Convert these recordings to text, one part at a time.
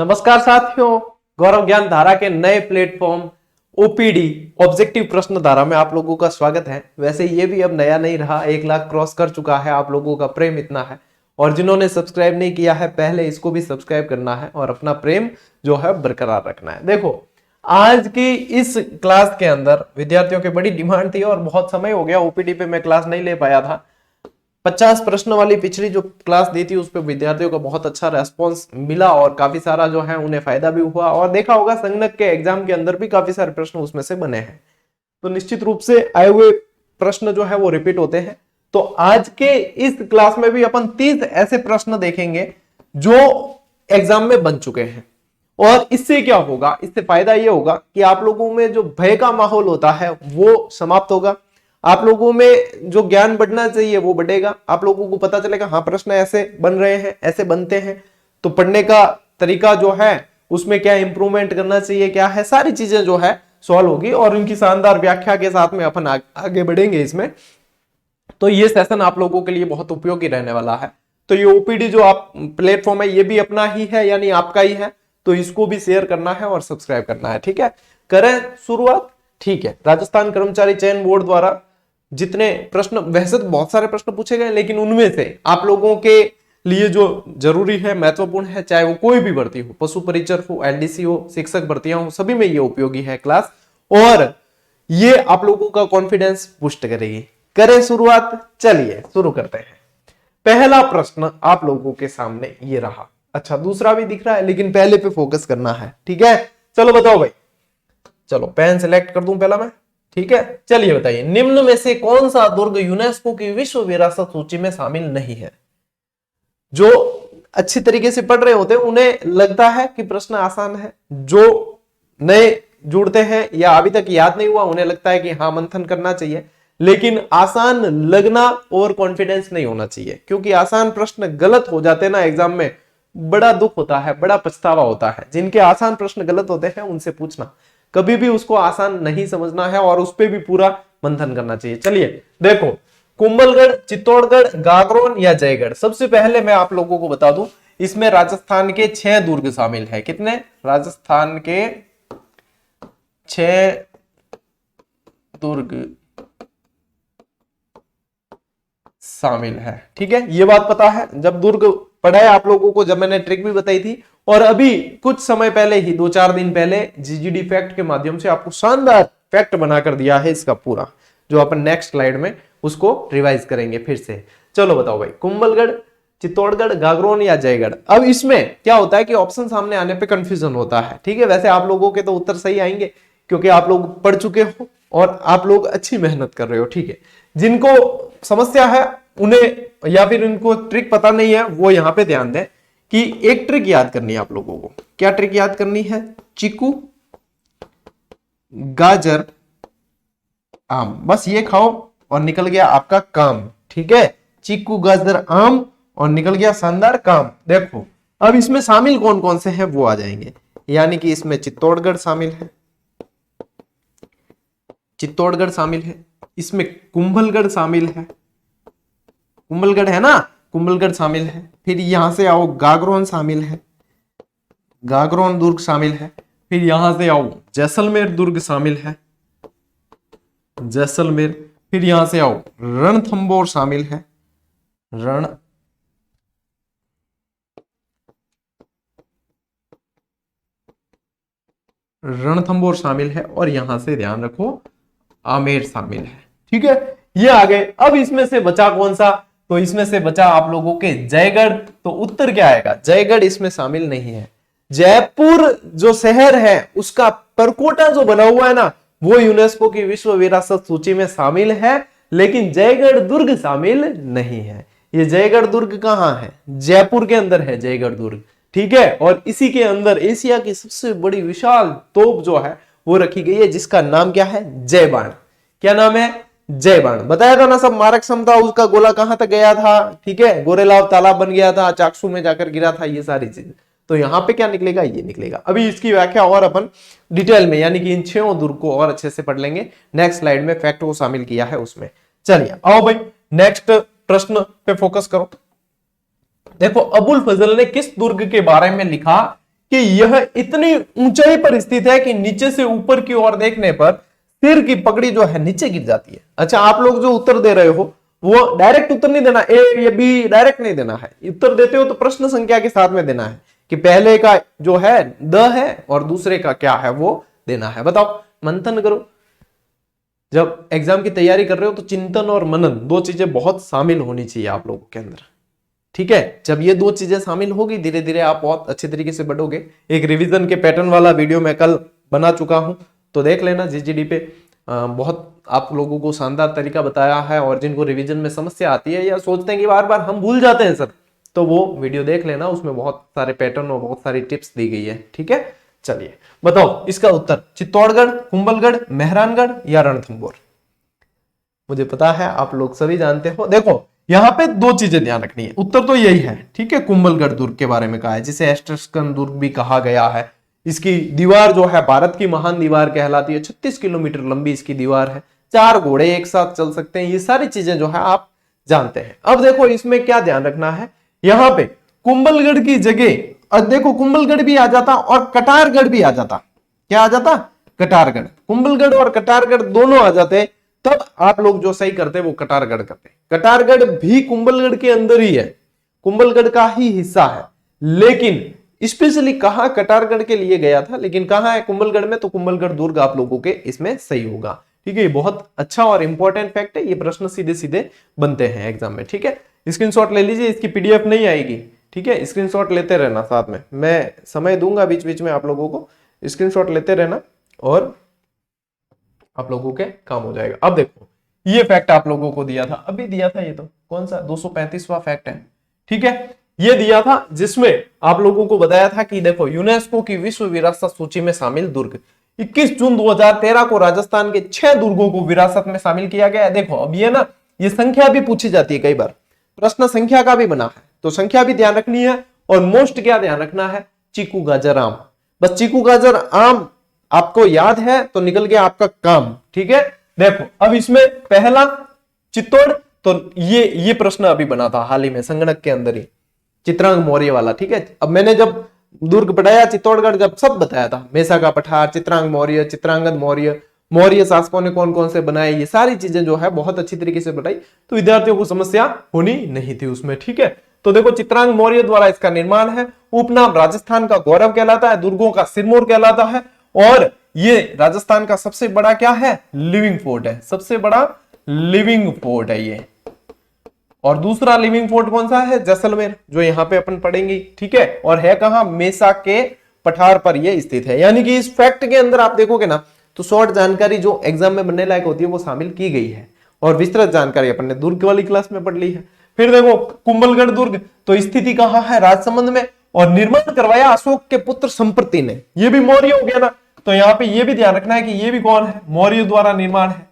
नमस्कार साथियों, गौरव ज्ञान धारा के नए प्लेटफॉर्म ओपीडी ऑब्जेक्टिव प्रश्न धारा में आप लोगों का स्वागत है। वैसे ये भी अब नया नहीं रहा, 1 लाख क्रॉस कर चुका है। आप लोगों का प्रेम इतना है और जिन्होंने सब्सक्राइब नहीं किया है पहले इसको भी सब्सक्राइब करना है और अपना प्रेम जो है बरकरार रखना है। देखो, आज की इस क्लास के अंदर विद्यार्थियों की बड़ी डिमांड थी और बहुत समय हो गया ओपीडी पे मैं क्लास नहीं ले पाया था। 50 प्रश्न वाली पिछली जो क्लास दी थी उस पर विद्यार्थियों का बहुत अच्छा रेस्पॉन्स मिला और काफी सारा जो है उन्हें फायदा भी हुआ और देखा होगा संगणक के एग्जाम के अंदर भी काफी सारे प्रश्न उसमें से बने हैं। तो निश्चित रूप से आए हुए प्रश्न जो है वो रिपीट होते हैं। तो आज के इस क्लास में भी अपन 30 ऐसे प्रश्न देखेंगे जो एग्जाम में बन चुके हैं। और इससे क्या होगा, इससे फायदा ये होगा कि आप लोगों में जो भय का माहौल होता है वो समाप्त होगा। आप लोगों में जो ज्ञान बढ़ना चाहिए वो बढ़ेगा। आप लोगों को पता चलेगा हाँ प्रश्न ऐसे बन रहे हैं, ऐसे बनते हैं, तो पढ़ने का तरीका जो है उसमें क्या इंप्रूवमेंट करना चाहिए, क्या है, सारी चीजें जो है सॉल्व होगी और उनकी शानदार व्याख्या के साथ में अपन आगे बढ़ेंगे इसमें। तो ये सेशन आप लोगों के लिए बहुत उपयोगी रहने वाला है। तो ये ओपीडी जो आप प्लेटफॉर्म है ये भी अपना ही है, यानी आपका ही है, तो इसको भी शेयर करना है और सब्सक्राइब करना है। ठीक है, करें शुरुआत। ठीक है, राजस्थान कर्मचारी चयन बोर्ड द्वारा जितने प्रश्न, वैसे तो बहुत सारे प्रश्न पूछे गए, लेकिन उनमें से आप लोगों के लिए जो जरूरी है, महत्वपूर्ण है, चाहे वो कोई भी भर्ती हो, पशु परिचर हो, एलडीसी हो, शिक्षक भर्तियां हो, सभी में ये उपयोगी है क्लास और ये आप लोगों का कॉन्फिडेंस बूस्ट करेगी। करें शुरुआत, चलिए शुरू करते हैं। पहला प्रश्न आप लोगों के सामने ये रहा। अच्छा, दूसरा भी दिख रहा है लेकिन पहले पे फोकस करना है। ठीक है, चलो बताओ भाई। चलो पेन सिलेक्ट कर दूं पहला मैं। ठीक है, चलिए बताइए, निम्न में से कौन सा दुर्ग यूनेस्को की विश्व विरासत सूची में शामिल नहीं है? जो अच्छी तरीके से पढ़ रहे होते हैं उन्हें लगता है कि प्रश्न आसान है, जो नए जुड़ते हैं या अभी तक याद नहीं हुआ उन्हें लगता है कि हाँ मंथन करना चाहिए, लेकिन आसान लगना और कॉन्फिडेंस नहीं होना चाहिए, क्योंकि आसान प्रश्न गलत हो जाते हैं ना एग्जाम में, बड़ा दुख होता है, बड़ा पछतावा होता है। जिनके आसान प्रश्न गलत होते हैं उनसे पूछना, कभी भी उसको आसान नहीं समझना है और उस पर भी पूरा मंथन करना चाहिए। चलिए देखो, कुंभलगढ़, चित्तौड़गढ़, गागरोन या जयगढ़। सबसे पहले मैं आप लोगों को बता दूं, इसमें राजस्थान के 6 दुर्ग शामिल है। कितने? राजस्थान के 6 दुर्ग शामिल है। ठीक है, ये बात पता है। जब दुर्ग पढ़ाए आप लोगों को, जब मैंने ट्रिक भी बताई थी, और अभी कुछ समय पहले ही 2-4 दिन पहले जीजीडी फैक्ट के माध्यम से आपको शानदार फैक्ट बनाकर दिया है इसका पूरा, जो अपन नेक्स्ट स्लाइड में उसको रिवाइज करेंगे फिर से। चलो बताओ भाई, कुंभलगढ़, चित्तौड़गढ़, गागरोन या जयगढ़। अब इसमें क्या होता है कि ऑप्शन सामने आने पे कंफ्यूजन होता है। ठीक है, वैसे आप लोगों के तो उत्तर सही आएंगे क्योंकि आप लोग पढ़ चुके हो और आप लोग अच्छी मेहनत कर रहे हो। ठीक है, जिनको समस्या है उन्हें या फिर उनको ट्रिक पता नहीं है वो यहां पे ध्यान दें कि एक ट्रिक याद करनी है आप लोगों को। क्या ट्रिक याद करनी है? चीकू, गाजर, आम, बस ये खाओ और निकल गया आपका काम। ठीक है, चीकू, गाजर, आम और निकल गया शानदार काम। देखो अब इसमें शामिल कौन कौन से हैं वो आ जाएंगे, यानी कि इसमें चित्तौड़गढ़ शामिल है, चित्तौड़गढ़ शामिल है, इसमें कुंभलगढ़ शामिल है, कुंभलगढ़ है ना, कुंभलगढ़ शामिल है। फिर यहां से आओ, गागरोन शामिल है, गागरोन दुर्ग शामिल है। फिर यहां से आओ, जैसलमेर दुर्ग शामिल है, जैसलमेर। फिर यहां से आओ, रणथंबोर शामिल है, रणथंबोर शामिल है। और यहां से ध्यान रखो, आमेर शामिल है। ठीक है, ये आ गए। अब इसमें से बचा कौन सा? तो इसमें से बचा आप लोगों के जयगढ़। तो उत्तर क्या आएगा? जयगढ़ इसमें शामिल नहीं है। जयपुर जो शहर है उसका परकोटा जो बना हुआ है ना, वो यूनेस्को की विश्व विरासत सूची में शामिल है, लेकिन जयगढ़ दुर्ग शामिल नहीं है। ये जयगढ़ दुर्ग कहां है? जयपुर के अंदर है जयगढ़ दुर्ग। ठीक है, और इसी के अंदर एशिया की सबसे बड़ी विशाल तोप जो है वो रखी गई है, जिसका नाम क्या है? जय बाण। क्या नाम है? जय बाण। बताया था ना सब, मारक क्षमता उसका गोला कहां तक गया था। ठीक है, गोरेलाव तालाब बन गया था, चाकसू में जाकर गिरा था, ये सारी चीज। तो यहां पे क्या निकलेगा? ये निकलेगा। अभी इसकी व्याख्या और अपन डिटेल में, यानी कि इन 6 दुर्ग को और अच्छे से पढ़ लेंगे। नेक्स्ट स्लाइड में फैक्ट को शामिल किया है उसमें। चलिए आओ भाई नेक्स्ट प्रश्न पे फोकस करो। देखो, अबुल फजल ने किस दुर्ग के बारे में लिखा कि यह इतनी ऊंचाई पर स्थित है कि नीचे से ऊपर की ओर देखने पर सिर की पगड़ी जो है नीचे गिर जाती है। अच्छा, आप लोग जो उत्तर दे रहे हो वो डायरेक्ट उत्तर नहीं देना, ए या बी डायरेक्ट नहीं देना है। उत्तर देते हो तो प्रश्न संख्या के साथ में देना है कि पहले का जो है द है और दूसरे का क्या है वो देना है। बताओ, मंथन करो। जब एग्जाम की तैयारी कर रहे हो तो चिंतन और मनन दो चीजें बहुत शामिल होनी चाहिए आप लोगों के अंदर। ठीक है, जब ये दो चीजें शामिल होगी धीरे धीरे आप बहुत अच्छे तरीके से बढ़ोगे। एक रिवीजन के पैटर्न वाला वीडियो मैं कल बना चुका हूं, तो देख लेना जीजीडी पे। बहुत आप लोगों को शानदार तरीका बताया है, और जिनको रिवीजन में समस्या आती है या सोचते हैं कि बार बार हम भूल जाते हैं सर, तो वो वीडियो देख लेना, उसमें बहुत सारे पैटर्न और बहुत सारी टिप्स दी गई है। ठीक है, चलिए बताओ इसका उत्तर चित्तौड़गढ़, कुंभलगढ़, मेहरानगढ़ या रणथंभौर। मुझे पता है आप लोग सभी जानते हो। देखो यहां पे दो चीजें ध्यान रखनी है, उत्तर तो यही है। ठीक है, कुंभलगढ़ दुर्ग के बारे में कहा है, जिसे एस्ट्रस्कन दुर्ग भी कहा गया है। इसकी दीवार जो है भारत की महान दीवार कहलाती है। 36 किलोमीटर लंबी इसकी दीवार है। 4 घोड़े एक साथ चल सकते हैं। ये सारी चीजें जो है आप जानते हैं। अब देखो इसमें क्या ध्यान रखना है, यहां पे कुंभलगढ़ की जगह देखो कुंभलगढ़ भी आ जाता और कटारगढ़ भी आ जाता। क्या आ जाता? कटारगढ़। कुंभलगढ़ और कटारगढ़ दोनों आ जाते, तब आप लोग जो सही करते वो कटारगढ़ करते। कटारगढ़ भी कुंभलगढ़ के अंदर ही है, कुंभलगढ़ का ही हिस्सा है, लेकिन स्पेशली कहा कटारगढ़ के लिए गया था, लेकिन कहां है? कुंभलगढ़ में। तो कुंभलगढ़ दुर्ग आप लोगों के इसमें सही होगा। ठीक है, ये बहुत अच्छा और इंपॉर्टेंट फैक्ट है। ये प्रश्न सीधे सीधे बनते हैं एग्जाम में। ठीक है, स्क्रीनशॉट ले लीजिए, इसकी पीडीएफ नहीं आएगी। ठीक है, स्क्रीनशॉट लेते रहना, साथ में मैं समय दूंगा बीच बीच में आप लोगों को, स्क्रीनशॉट लेते रहना और आप लोगों के काम हो जाएगा। अब देखो ये फैक्ट आप लोगों को दिया था, अभी दिया था, ये तो कौन सा 235वां फैक्ट है। ठीक है, ये दिया था जिसमें आप लोगों को बताया था कि देखो यूनेस्को की विश्व विरासत सूची में शामिल दुर्ग 21 जून 2013 को राजस्थान के 6 दुर्गों को विरासत में शामिल किया गया है। देखो अब ये ना, ये संख्या भी पूछी जाती है कई बार, प्रश्न संख्या का भी बना है, तो संख्या भी ध्यान रखनी है। और मोस्ट क्या ध्यान रखना है? चीकू गाजर आम। बस चीकू गाजर आम आपको याद है तो निकल गया आपका काम। ठीक है, देखो अब इसमें पहला चित्तौड़, तो ये प्रश्न अभी बना था हाल ही में संगणक के अंदर ही, चित्रांग मौर्य वाला। ठीक है, अब मैंने जब दुर्ग पढ़ाया चित्तौड़गढ़, जब सब बताया था, मेसा का पठार, चित्रांग मौर्य, चित्रांगद मौर्य, मौर्य शासकों ने कौन कौन से बनाए, ये सारी चीजें जो है बहुत अच्छी तरीके से बताई, तो विद्यार्थियों को समस्या होनी नहीं थी उसमें। ठीक है, तो देखो चित्रांग मौर्य द्वारा इसका निर्माण है। उपनाम राजस्थान का गौरव कहलाता है, दुर्गों का सिरमौर कहलाता है, और ये राजस्थान का सबसे बड़ा क्या है? लिविंग फोर्ट है, सबसे बड़ा लिविंग फोर्ट है ये। और दूसरा लिविंग फोर्ट कौन सा है? जैसलमेर, जो यहाँ पे अपन पढ़ेंगे। ठीक है, और है कहां? मेसा के पठार पर ये स्थित है। यानी कि इस फैक्ट के अंदर आप देखोगे ना, तो शॉर्ट जानकारी जो एग्जाम में बनने लायक होती है वो शामिल की गई है, और विस्तृत जानकारी अपन ने दुर्ग वाली क्लास में पढ़ ली है। फिर देखो कुंभलगढ़ दुर्ग, तो स्थिति कहां है? राजसमंद में, और निर्माण करवाया अशोक के पुत्र संप्रति ने। ये भी मौर्य हो गया ना, तो यहाँ पे ये भी ध्यान रखना है कि ये भी कौन है? मौर्य द्वारा निर्माण है।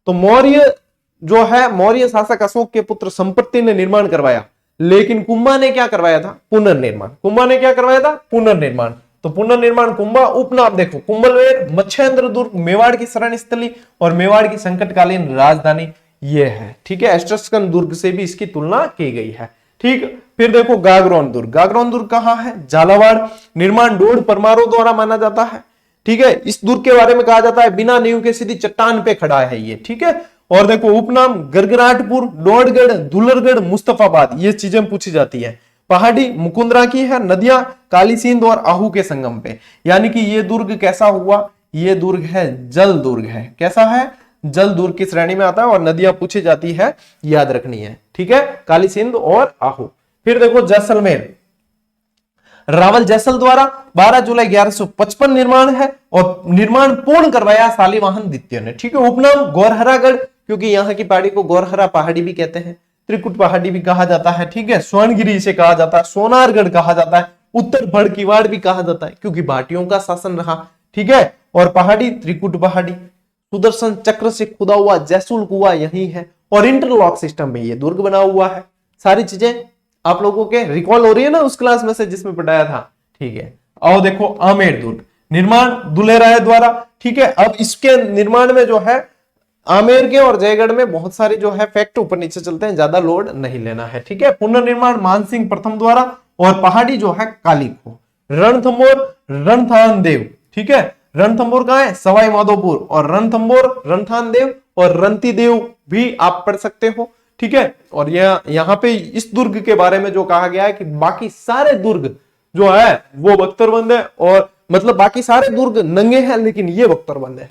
तो मौर्य जो है, मौर्य शासक अशोक के पुत्र संप्रति ने निर्माण करवाया, लेकिन कुंभा ने क्या करवाया था? पुनर्निर्माण। कुंभा ने क्या करवाया था? पुनर्निर्माण। तो पुनर्निर्माण कुंभा। उपनाम देखो कुंभलवेर, मच्छेंद्र दुर्ग, मेवाड़ की शरण स्थली और मेवाड़ की संकटकालीन राजधानी ये है। ठीक है, एस्ट्रस्कन दुर्ग से भी इसकी तुलना की गई है। ठीक, फिर देखो गागरोन दुर्ग। गागरोन दुर्ग कहां है? झालावाड़। निर्माण डोड परमारों द्वारा माना जाता है। ठीक है, इस दुर्ग के बारे में कहा जाता है बिना नींव के सीधी चट्टान पे खड़ा है ये। ठीक है, और देखो उपनाम गरगराटपुर, लोहगढ़, दुलरगढ़, मुस्तफाबाद, ये चीजें पूछी जाती है। पहाड़ी मुकुंदरा की है। नदियां काली सिंध और आहू के संगम पे। यानी कि ये दुर्ग कैसा हुआ? ये दुर्ग है जल दुर्ग है। कैसा है? जल दुर्ग की श्रेणी में आता है, और नदियां पूछी जाती है, याद रखनी है। ठीक है, काली सिंध और आहू। फिर देखो जैसलमेर, रावल जैसल द्वारा 12 जुलाई 1155 निर्माण है, और निर्माण पूर्ण करवाया शालिवाहन द्वितीय ने। ठीक है, उपनाम गौरहरागढ़, क्योंकि यहाँ की पहाड़ी को गौरहरा पहाड़ी भी कहते हैं, त्रिकुट पहाड़ी भी कहा जाता है। ठीक है, स्वर्णगिरी इसे कहा जाता है, सोनारगढ़ कहा जाता है, उत्तर भड़कीवाड़ भी कहा जाता है, क्योंकि भाटियों का शासन रहा। ठीक है, और पहाड़ी त्रिकुट पहाड़ी, सुदर्शन चक्र से खुदा हुआ जैसुल कुआं यही है, और इंटरलॉक सिस्टम में ये दुर्ग बना हुआ है। सारी चीजें आप लोगों के रिकॉल हो रही है ना उस क्लास में से जिसमें पढ़ाया था। ठीक है, आओ देखो आमेर दुर्ग, निर्माण दुलेराय द्वारा। ठीक है, अब इसके निर्माण में जो है आमेर के और जयगढ़ में बहुत सारे जो है फैक्ट ऊपर नीचे चलते हैं, ज्यादा लोड नहीं लेना है। ठीक है, पुनर्निर्माण मानसिंह प्रथम द्वारा, और पहाड़ी जो है काली खो। रणथंभौर रणथानदेव, ठीक है। रणथंभौर कहाँ है? सवाई माधोपुर। और रणथंभौर, रणथानदेव और रणतीदेव भी आप पढ़ सकते हो, ठीक है। और यहाँ पे इस दुर्ग के बारे में जो कहा गया है कि बाकी सारे दुर्ग जो है वो बख्तरबंद है, और मतलब बाकी सारे दुर्ग नंगे हैं लेकिन ये बख्तरबंद है।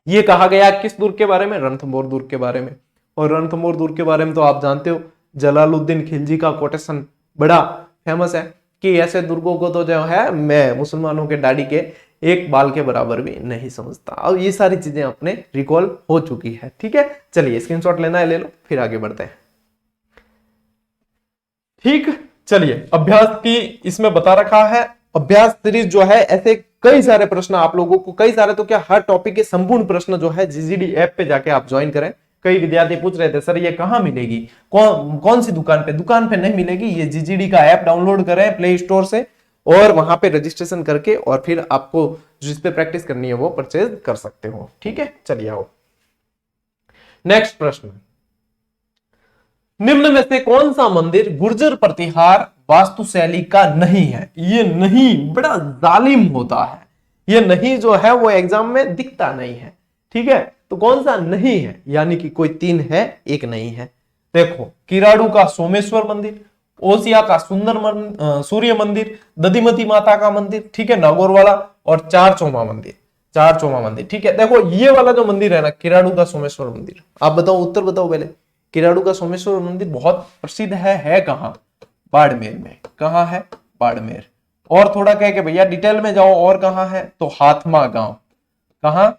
ये कहा गया किस दुर्ग के बारे में? रणथंभौर दुर्ग के बारे में। और रणथंभौर दुर्ग के बारे में तो आप जानते हो, जलालुद्दीन खिलजी का कोटेशन बड़ा फेमस है कि ऐसे दुर्गों को तो जो है मैं मुसलमानों के दाढ़ी के एक बाल के बराबर भी नहीं समझता। अब ये सारी चीजें अपने रिकॉल हो चुकी है, ठीक है। चलिए स्क्रीनशॉट लेना है ले लो, फिर आगे बढ़ते हैं। ठीक, चलिए अभ्यास की इसमें बता रखा है। अभ्यास सीरीज जो है ऐसे कई सारे प्रश्न आप लोगों को, कई सारे तो क्या हर टॉपिक के संपूर्ण प्रश्न जो है जीजीडी ऐप पे जाके आप ज्वाइन करें। कई विद्यार्थी पूछ रहे थे सर ये कहां मिलेगी, कौन सी दुकान पे? दुकान पे नहीं मिलेगी, ये जीजीडी का ऐप डाउनलोड करें प्ले स्टोर से और वहां पे रजिस्ट्रेशन करके और फिर आपको जिस पे प्रैक्टिस करनी है वो परचेज कर सकते हो, ठीक है। चलिए आओ नेक्स्ट प्रश्न। निम्न में से कौन सा मंदिर गुर्जर प्रतिहार वास्तुशैली का नहीं है? ये नहीं बड़ा जालिम होता है, ये नहीं जो है वो एग्जाम में दिखता नहीं है, ठीक है। तो कौन सा नहीं है? यानी कि कोई 3 है, एक नहीं है। देखो, किराड़ू का सोमेश्वर मंदिर, ओसिया का सूर्य मंदिर, दधिमती माता का मंदिर, ठीक है, नागौर वाला, और चारचोमा मंदिर, ठीक है। देखो ये वाला जो मंदिर है ना, किराड़ू का सोमेश्वर मंदिर, आप बताओ उत्तर बताओ पहले। किराड़ू का सोमेश्वर मंदिर बहुत प्रसिद्ध है कहाँ? बाड़मेर में। कहाँ है? बाड़मेर। और थोड़ा कह के भैया डिटेल में जाओ, और कहाँ है? तो हाथमा गांव। कहाँ?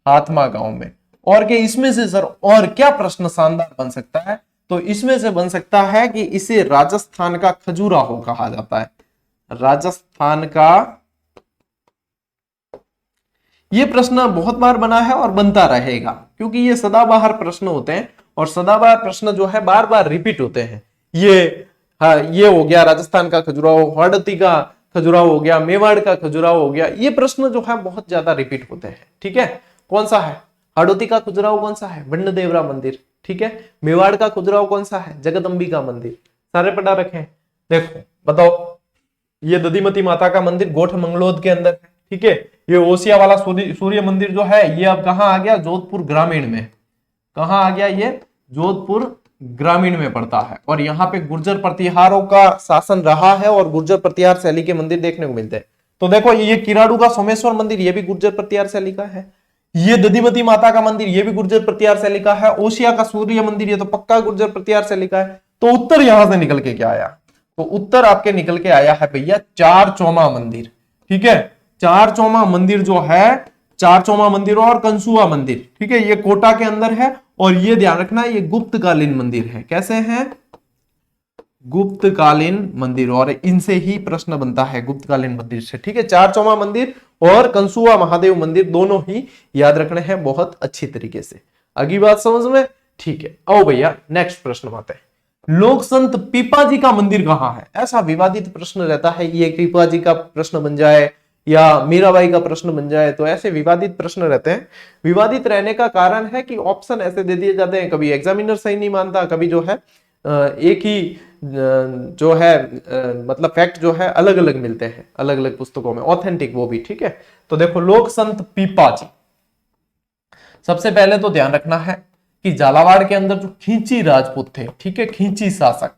हाथमा गांव में। और के इसमें से सर और क्या प्रश्न शानदार बन सकता है? तो इसमें से बन सकता है कि इसे राजस्थान का खजुराहो कहा जाता है। राजस्थान का ये प्रश्न बहुत बार बना है और बनता रहेगा, क्योंकि ये सदाबहार प्रश्न होते हैं और सदाबहार प्रश्न जो है बार बार रिपीट होते हैं। ये हो गया राजस्थान का खजुराहो, हाड़ौती का खजुराहो हो गया, मेवाड़ का खजुराहो हो गया। ये प्रश्न जो है बहुत ज्यादा रिपीट होते हैं, ठीक है। कौन सा है? हाड़ौती का खजुराहो कौन सा है? बंडदेवरा मंदिर, ठीक है। मेवाड़ का खजुराहो कौन सा है? जगदम्बिका मंदिर। सारे पढ़ा रखे हैं। देखो बताओ, ये दधिमती माता का मंदिर गोठ मंगलोद के अंदर है, ठीक है। ये ओसिया वाला सूर्य मंदिर जो है ये अब कहां आ गया? जोधपुर ग्रामीण में। कहां आ गया? ये जोधपुर ग्रामीण में पड़ता है। और यहाँ पे गुर्जर प्रतिहारों का शासन रहा है और गुर्जर प्रतिहार शैली के मंदिर देखने को मिलते हैं। तो देखो ये किराड़ू का सोमेश्वर मंदिर ये भी गुर्जर प्रतिहार शैली का है। ये दधिमती माता का मंदिर ये भी गुर्जर प्रतिहार शैली का है। ओसिया का सूर्य मंदिर ये तो पक्का गुर्जर प्रतिहार शैली का है। तो उत्तर यहां से निकल के क्या आया? तो उत्तर आपके निकल के आया है भैया चारचोमा मंदिर, ठीक है। चारचोमा मंदिर जो है, चारचोमा मंदिर और कंसुआ मंदिर, ठीक है, ये कोटा के अंदर है। और ये ध्यान रखना ये गुप्तकालीन मंदिर है। कैसे हैं? गुप्तकालीन मंदिर, और इनसे ही प्रश्न बनता है गुप्तकालीन मंदिर से, ठीक है। चारचोमा मंदिर और कंसुआ महादेव मंदिर दोनों ही याद रखने हैं बहुत अच्छी तरीके से। अगली बात समझ में? ठीक है, आओ भैया नेक्स्ट प्रश्न आते हैं। लोक संत पीपाजी का मंदिर कहां है? ऐसा विवादित प्रश्न रहता है, ये पीपाजी का प्रश्न बन जाए या मीराबाई का प्रश्न बन जाए, तो ऐसे विवादित प्रश्न रहते हैं। विवादित रहने का कारण है कि ऑप्शन ऐसे दे दिए जाते हैं, कभी एग्जामिनर सही नहीं मानता, कभी जो है एक ही जो है मतलब फैक्ट जो है अलग अलग मिलते हैं अलग अलग पुस्तकों में, ऑथेंटिक वो भी, ठीक है। तो देखो लोक संत पीपाजी, सबसे पहले तो ध्यान रखना है कि झालावाड़ के अंदर जो खींची राजपूत थे, ठीक है, खींची शासक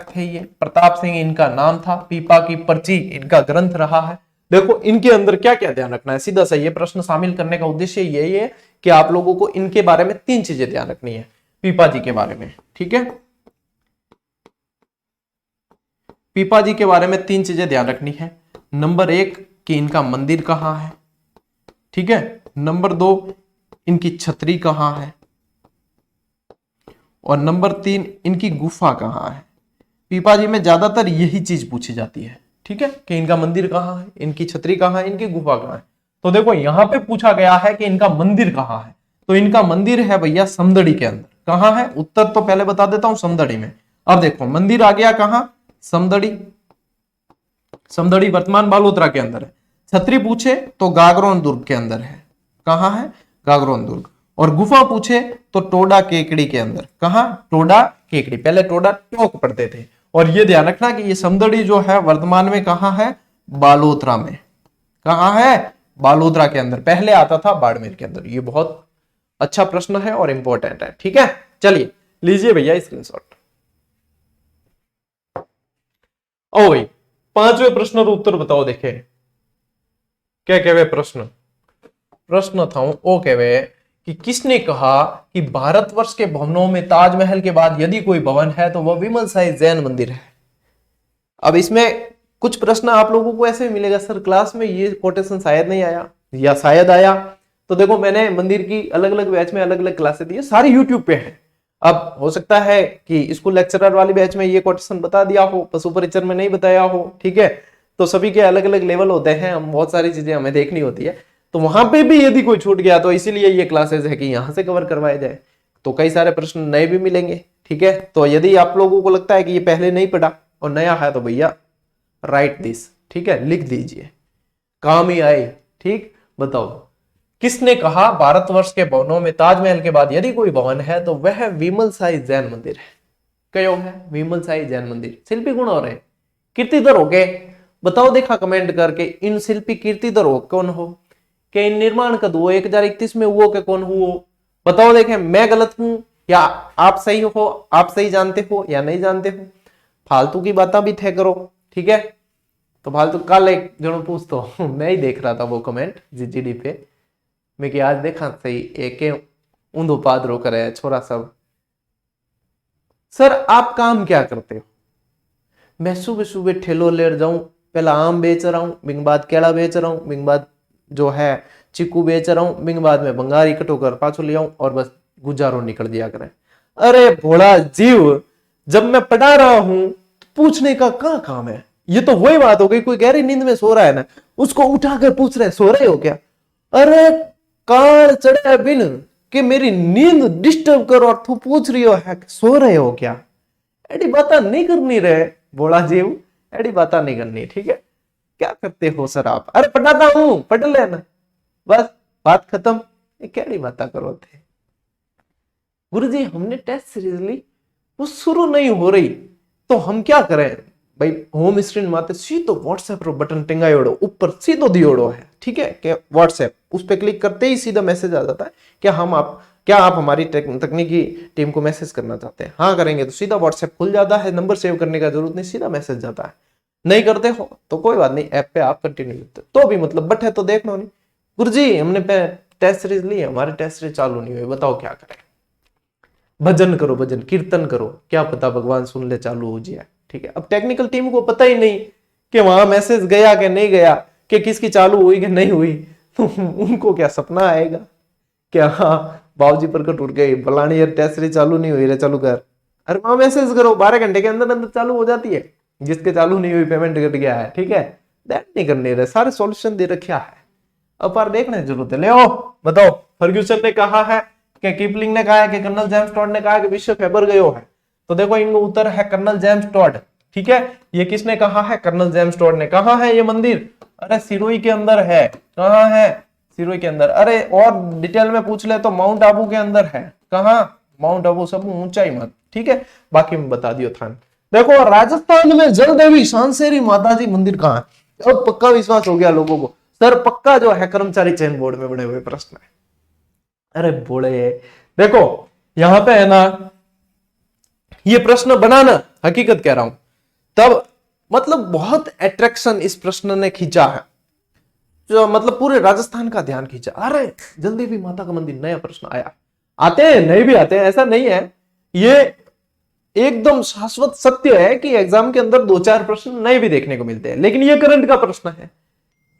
थे ये। प्रताप सिंह इनका नाम था। पीपा की पर्ची इनका ग्रंथ रहा है। देखो इनके अंदर क्या क्या ध्यान रखना है, सीधा सा ये प्रश्न शामिल करने का उद्देश्य यही है कि आप लोगों को इनके बारे में 3 चीजें ध्यान रखनी है पीपा जी के बारे में, ठीक है। पीपा जी के बारे में 3 चीजें ध्यान रखनी है। नंबर 1 कि इनका मंदिर कहां है, ठीक है। नंबर 2 इनकी छतरी कहां है, और नंबर 3 इनकी गुफा कहां है। पीपा जी में ज्यादातर यही चीज पूछी जाती है, ठीक है, कि इनका मंदिर कहां है, इनकी छतरी कहां है, इनकी गुफा कहां है। तो देखो यहां पे पूछा गया है कि इनका मंदिर कहां है, तो इनका मंदिर है भैया समदड़ी के अंदर। कहां है? उत्तर तो पहले बता देता हूं, समदड़ी में। अब देखो मंदिर आ गया कहां? समदड़ी वर्तमान बालोतरा के अंदर है। छतरी पूछे तो गागरोन दुर्ग के अंदर है। कहां है? गागरोन दुर्ग। और गुफा पूछे तो टोडा केकड़ी के अंदर। कहां? टोडा केकड़ी। पहले टोडा टोक पढ़ते थे और ये ध्यान रखना कि ये समदड़ी जो है वर्तमान में कहाँ है, बालोतरा में। कहाँ है, बालोतरा के अंदर, पहले आता था बाड़मेर के अंदर। ये बहुत अच्छा प्रश्न है और इंपॉर्टेंट है, ठीक है। चलिए लीजिए भैया स्क्रीनशॉट। ओ भाई, पांचवें प्रश्न का उत्तर बताओ। देखे क्या कहे प्रश्न था वो कहे कि किसने कहा कि भारतवर्ष के भवनों में ताजमहल के बाद यदि कोई भवन है तो वह विमल साई जैन मंदिर है। अब इसमें कुछ प्रश्न आप लोगों को ऐसे मिलेगा, सर क्लास में ये कोटेशन शायद नहीं आया या शायद आया। तो देखो मैंने मंदिर की अलग अलग बैच में अलग अलग क्लासेस दी है, सारी यूट्यूब पे है। अब हो सकता है कि स्कूल लेक्चरर वाली बैच में ये कोटेशन बता दिया हो, पशु परिचर में नहीं बताया हो, ठीक है। तो सभी के अलग अलग लेवल होते हैं, हम बहुत सारी चीजें हमें देखनी होती है। तो वहां पे भी यदि कोई छूट गया तो इसीलिए ये क्लासेस है कि यहां से कवर करवाए जाए। तो कई सारे प्रश्न नए भी मिलेंगे, ठीक है। तो यदि आप लोगों को लगता है कि ये पहले नहीं पढ़ा और नया है तो भैया राइट दिस, ठीक है, लिख दीजिए, काम ही आए। ठीक, बताओ किसने कहा भारतवर्ष के भवनों में ताजमहल के बाद यदि कोई भवन है तो वह विमल साई जैन मंदिर है। क्यों है विमल साई जैन मंदिर? शिल्पी गुण हो रहे, कीर्तिधर हो गए, बताओ देखा कमेंट करके। इन शिल्पी कीर्तिधर हो कौन हो के, इन निर्माण कद हुआ 1031 में हुआ के कौन हुआ, बताओ देखें। मैं गलत हूं या आप सही हो, आप सही जानते हो या नहीं जानते हो। फालतू की बातें भी थे करो, ठीक है। तो फालतू कल एक जन पूछ तो मैं ही देख रहा था वो कमेंट जीजीडी पे, मैं कि आज देखा सही एक ऊंधो पादरो करे छोरा सब। सर आप काम क्या करते हो? मैं सुबह सुबह ठेलो ले जाऊं, पहला आम बेच रहा हूं, बिंग बाद केला बेच रहा हूं, बिंग बाद जो है चिक्कू बेच रहा हूं, बिंग बाद में बंगार इकट्ठो कर पाछो ले आऊं और बस गुजारो निकल दिया करे। अरे भोला जीव, जब मैं पढ़ा रहा हूं तो पूछने का क्या काम है? ये तो वही बात हो गई, कोई गहरी नींद में सो रहा है ना, उसको उठाकर पूछ रहे सो रहे हो क्या? अरे काल चढ़े बिन कि मेरी नींद डिस्टर्ब करो और तू पूछ रही हो है सो रहे हो क्या? एडी बातें नहीं करनी रहे भोला जीव, एडी बातें नहीं करनी, ठीक है। क्या करते हो सर आप? अरे पढ़ाता हूं, पढ़ लेना, बस बात खत्म। क्या बातें करो थे गुरुजी, हमने टेस्ट सीरीज ली, वो शुरू नहीं हो रही तो हम क्या करें भाई? होम स्क्रीन माते सीधो व्हाट्सएप रो बटन टिंगायोड़ो ऊपर सीधो दियोड़ो है, ठीक है, कि व्हाट्सएप, उस पर क्लिक करते ही सीधा मैसेज आ जाता है कि क्या आप हमारी तकनीकी टीम को मैसेज करना चाहते हैं? हाँ करेंगे तो सीधा व्हाट्सएप खुल जाता है, नंबर सेव करने का जरूरत नहीं, सीधा मैसेज जाता है। नहीं करते हो तो कोई बात नहीं, ऐप पे आप कंटिन्यू करते तो भी मतलब बट है तो देखना नहीं। गुरुजी हमने टेस्ट सीरीज ली है, हमारे टेस्ट सीरीज चालू नहीं हुई, बताओ क्या करें? भजन करो, भजन कीर्तन करो, क्या पता भगवान सुन ले, चालू हो जाए, ठीक है। अब टेक्निकल टीम को पता ही नहीं कि वहां मैसेज गया कि नहीं गया, कि किसकी चालू हुई कि नहीं हुई, तो उनको क्या सपना आएगा क्या? हाँ बाबूजी प्रकट उठ गए, फलानी यार टेस्ट सीरीज चालू नहीं हुई रे, चालू कर। अरे वहां मैसेज करो, 12 घंटे के अंदर अंदर चालू हो जाती है। जिसके चालू नहीं हुई पेमेंट कट गया है, ठीक है, दैट नहीं करने रहे, सारे सॉल्यूशन दे रखा है। अब पर देखने की जरूरत है। ले आओ बताओ, फर्ग्यूसन ने कहा है कि कीपलिंग ने कहा है कि कर्नल जेम्स टॉड ने कहा कि विश्व फेबर गयो है, तो देखो इनका उत्तर है कर्नल जेम्स टॉड, ठीक है। ये किसने कहा है? कर्नल जेम्स टॉड ने। कहा है ये मंदिर? अरे सिरोही के अंदर है। कहाँ है? सिरोही के अंदर। अरे और डिटेल में पूछ ले तो माउंट आबू के अंदर है। कहाँ? माउंट आबू, सब ऊंचाई मत, ठीक है, बाकी में बता दियो थान। देखो राजस्थान में जल देवी शांसेरी माता जी मंदिर कहाँ है? अब पक्का विश्वास हो गया लोगों को, सर पक्का जो है कर्मचारी चयन बोर्ड में बने हुए प्रश्न है। अरे बोले देखो यहां पे है ना, ये प्रश्न बनाना हकीकत कह रहा हूं, तब मतलब बहुत अट्रैक्शन इस प्रश्न ने खींचा है, जो मतलब पूरे राजस्थान का ध्यान खींचा। अरे जल्दी भी माता का मंदिर, नया प्रश्न आया। आते हैं नहीं भी आते हैं, ऐसा नहीं है, ये एकदम शाश्वत सत्य है कि एग्जाम के अंदर 2-4 प्रश्न नए भी देखने को मिलते हैं, लेकिन ये करंट का प्रश्न है।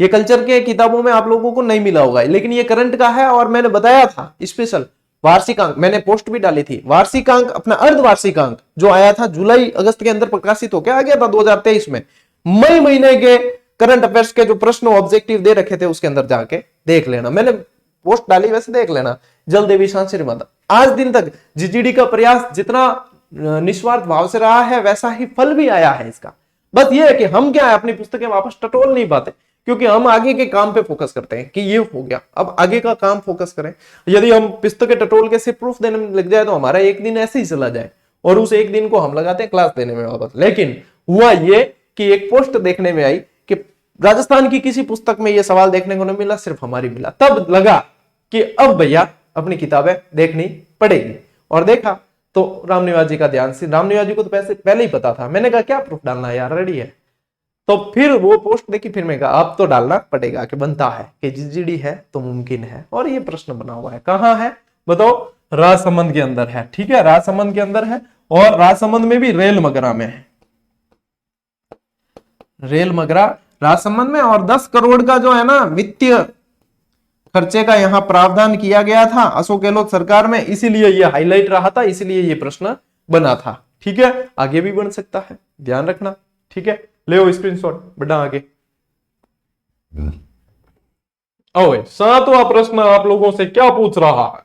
ये कल्चर के किताबों में आप लोगों को नहीं मिला होगा, लेकिन ये करंट का है। और मैंने बताया था स्पेशल वार्षिकांक, मैंने पोस्ट भी डाली थी, वार्षिकांक अपना अर्धवार्षिकांक जो आया था जुलाई अगस्त के अंदर प्रकाशित होकर आ गया था 2023 में, मई महीने के करंट अफेयर्स के जो प्रश्न ऑब्जेक्टिव दे रखे थे उसके अंदर जाके देख लेना, मैंने पोस्ट डाली, वैसे देख लेना। जल देवी शांसेरी माता, आज दिन तक जीजीडी का प्रयास जितना निस्वार्थ भाव से रहा है वैसा ही फल भी आया है इसका। बस ये है कि हम क्या है अपनी पुस्तकें वापस टटोल नहीं पाते, क्योंकि हम आगे के काम पे फोकस करते हैं कि ये हो गया, अब आगे का काम फोकस करें। यदि हम पुस्तकें टटोल के सिर्फ प्रूफ देने में लग जाए तो हमारा एक दिन ऐसे ही चला जाए, और उस एक दिन को हम लगाते हैं क्लास देने में वापस। लेकिन हुआ ये कि एक पोस्ट देखने में आई कि राजस्थान की किसी पुस्तक में यह सवाल देखने को नहीं मिला, सिर्फ हमारी मिला। तब लगा कि अब भैया अपनी किताबें देखनी पड़ेगी, और देखा तो रामनिवास जी का ध्यान से, रामनिवास जी को तो पहले ही पता था। मैंने कहा क्या प्रूफ डालना है यार, रेडी है। तो फिर वो पोस्ट देखी, फिर मैं कहा अब तो डालना पड़ेगा कि बनता है कि जीजीडी है तो मुमकिन है। और ये प्रश्न बना हुआ है, कहां है बताओ? राजसमंद के अंदर है, ठीक है, राजसमंद के अंदर है, और राजसमंद में भी रेल मगरा में है, रेल मगरा राजसमंद में। और 10 करोड़ का जो है ना वित्तीय खर्चे का यहां प्रावधान किया गया था अशोक गहलोत सरकार में, इसीलिए ये हाईलाइट रहा था, इसीलिए ये प्रश्न बना था। ठीक है, आगे भी बन सकता है, ध्यान रखना। ठीक है, ले स्क्रीनशॉट, बढ़ा आगे। ओए, 7वां प्रश्न आप लोगों से क्या पूछ रहा है?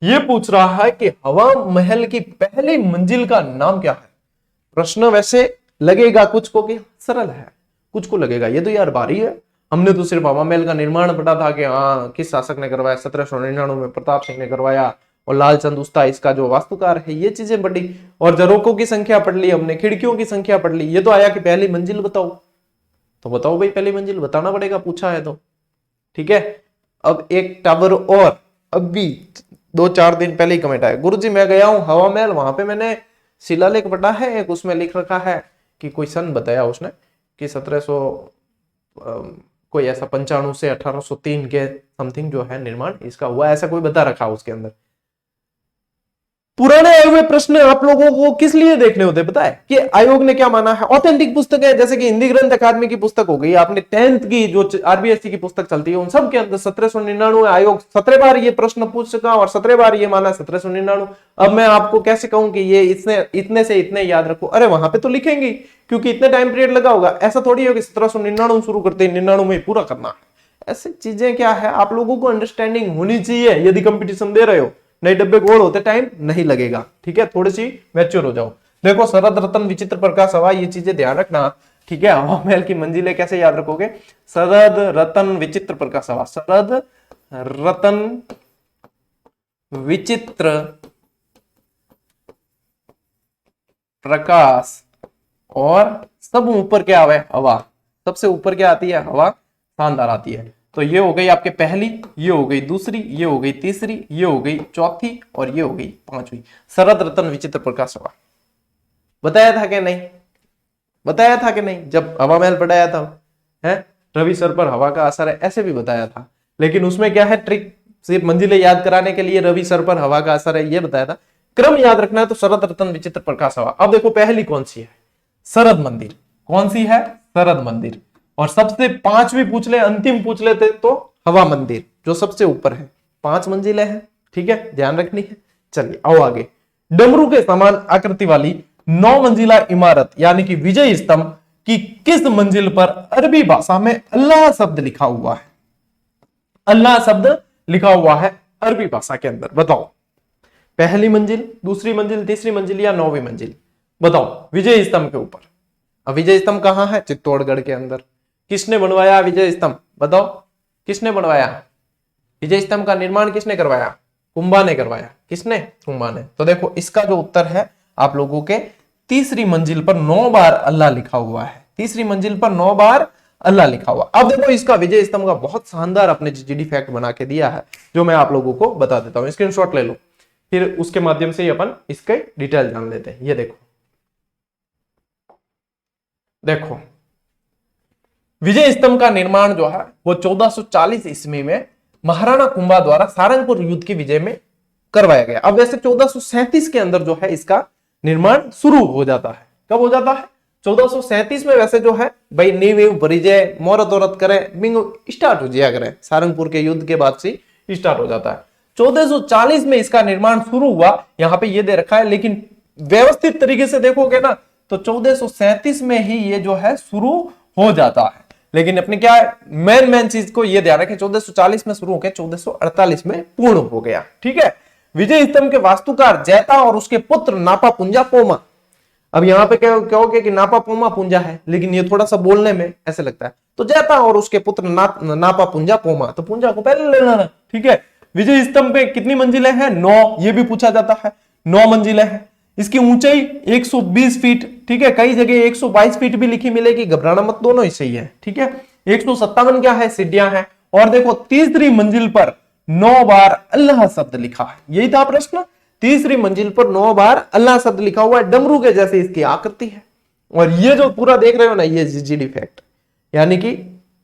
ये पूछ रहा है कि हवा महल की पहली मंजिल का नाम क्या है। प्रश्न वैसे लगेगा कुछ को कि सरल है, कुछ को लगेगा ये तो यार भारी है, हमने तो सिर्फ हवा महल का निर्माण पढ़ा था कि हाँ किस शासक ने करवाया, 1799 में प्रताप सिंह ने करवाया, और लालचंद उस्ता इसका जो वास्तुकार है, ये चीजें पढ़ी, और झरोकों की संख्या पढ़ ली हमने, खिड़कियों की संख्या पढ़ ली। ये तो आया कि पहली मंजिल बताओ, तो बताओ भाई पहली मंजिल बताना पड़ेगा, पूछा है तो। ठीक है, अब एक टावर और, अभी 2-4 दिन पहले ही कमेंट आया, गुरुजी मैं गया हूं हवा महल, वहां पे मैंने शिलालेख पढ़ा है, एक उसमें लिख रखा है कि कोई सन बताया उसने कि 1700 कोई ऐसा 95 से 1803 के समथिंग जो है निर्माण इसका हुआ, ऐसा कोई बता रखा उसके अंदर। पुराने आए हुए प्रश्न आप लोगों को किस लिए देखने होते पता है? कि आयोग ने क्या माना है। ऑथेंटिक पुस्तक है, जैसे कि हिंदी ग्रंथ अकादमी की पुस्तक हो गई, आपने 10th की जो आरबीएससी की पुस्तक चलती है उन सब के अंदर 1799 आयोग 17 बार ये प्रश्न पूछ चुका और 17 बार ये माना 1799। अब मैं आपको कैसे कहूं कि ये इतने से इतने याद रखो? अरे वहां पे तो लिखेंगे क्योंकि इतने टाइम पीरियड लगा होगा, ऐसा थोड़ी हो कि 1799 शुरू करते हैं 99 में पूरा करना। ऐसी चीजें क्या है, आप लोगों को अंडरस्टैंडिंग होनी चाहिए यदि कंपटीशन दे रहे हो। नए डब्बे गोल होते टाइम नहीं लगेगा। ठीक है, थोड़ी सी मैच्योर हो जाओ। देखो, शरद रतन विचित्र प्रकाश हवा, ये चीजें ध्यान रखना। ठीक है, हवा महल की मंजिलें कैसे याद रखोगे? शरद रतन विचित्र प्रकाश हवा, शरद रतन विचित्र प्रकाश, और सब ऊपर क्या आवे? हवा। सबसे ऊपर क्या आती है? हवा शानदार आती है। तो ये हो गई आपके पहली, ये हो गई दूसरी, ये हो गई तीसरी, ये हो गई चौथी, और ये हो गई पांचवी। शरद रतन विचित्र प्रकाश हवा बताया था कि नहीं? बताया था कि नहीं जब हवा महल पढ़ाया था? है रवि सर पर हवा का असर है, ऐसे भी बताया था। लेकिन उसमें क्या है ट्रिक, सिर्फ मंजिलें याद कराने के लिए रवि सर पर हवा का असर है ये बताया था। क्रम याद रखना है तो शरद रतन विचित्र प्रकाश हवा। अब देखो पहली कौन सी है? शरद मंदिर। कौन सी है? शरद मंदिर। और सबसे 5वीं पूछ ले, अंतिम पूछ लेते तो हवा मंदिर, जो सबसे ऊपर है। 5 मंजिलें हैं, ठीक है, ध्यान रखनी है। चलिए आओ आगे। डमरू के समान आकृति वाली 9 मंजिला इमारत यानी कि विजय स्तंभ की किस मंजिल पर अरबी भाषा में अल्लाह शब्द लिखा हुआ है? अल्लाह शब्द लिखा हुआ है अरबी भाषा के अंदर, बताओ। पहली मंजिल, दूसरी मंजिल, तीसरी मंजिल या 9वीं मंजिल? बताओ विजय स्तंभ के ऊपर। अब विजय स्तंभ कहां है? चित्तौड़गढ़ के अंदर। किसने बनवाया विजय स्तंभ? बताओ किसने बनवाया? विजय स्तंभ का निर्माण किसने करवाया? कुंभा ने करवाया। किसने? कुंभा ने। तो देखो इसका जो उत्तर है आप लोगों के, तीसरी मंजिल पर 9 बार अल्लाह लिखा हुआ है। तीसरी मंजिल पर 9 बार अल्लाह लिखा हुआ। अब देखो इसका विजय स्तंभ का बहुत शानदार अपने जीडी फैक्ट बना के दिया है, जो मैं आप लोगों को बता देता हूं। स्क्रीनशॉट ले लो, फिर उसके माध्यम से अपन इसके डिटेल जान लेते हैं। ये देखो, देखो विजय स्तंभ का निर्माण जो है वो 1440 ईस्वी में महाराणा कुंभा द्वारा सारंगपुर युद्ध की विजय में करवाया गया। अब वैसे 1437 के अंदर जो है इसका निर्माण शुरू हो जाता है। कब हो जाता है? 1437 में वैसे जो है भाई नींव परिचय मोरत औरत करे बिंगो स्टार्ट हो जाया करे, सारंगपुर के युद्ध के बाद से स्टार्ट हो जाता है। 1440 में इसका निर्माण शुरू हुआ, यहां पे ये दे रखा है, लेकिन व्यवस्थित तरीके से देखोगे ना तो 1437 में ही ये जो है शुरू हो जाता है। लेकिन अपने क्या मेन चीज को ये ध्यान रखें, 1440 में शुरू होकर 1448 में पूर्ण हो गया। ठीक है, विजय स्तंभ के वास्तुकार जैता और उसके पुत्र नापा पुंजा पोमा। अब यहाँ पे कहोगे कि नापा पोमा पुंजा है, लेकिन ये थोड़ा सा बोलने में ऐसे लगता है, तो जैता और उसके पुत्र नापा पुंजा पोमा, तो पुंजा को पहले ले लेना। ठीक है, विजय स्तंभ पे कितनी मंजिलें हैं? 9। ये भी पूछा जाता है, 9 मंजिलें हैं। इसकी ऊंचाई 120 फीट, ठीक है, कई जगह 122 फीट भी लिखी मिलेगी, घबराना मत, दोनों ही सही है, ठीक है। 157 क्या है, सीढ़ियां हैं। और देखो तीसरी मंजिल पर 9 बार अल्लाह शब्द लिखा है, यही था प्रश्न। तीसरी मंजिल पर 9 बार अल्लाह शब्द लिखा हुआ है, डमरू के जैसे इसकी आकृति है। और ये जो पूरा देख रहे हो ना, ये जीजीडी फैक्ट, यानी कि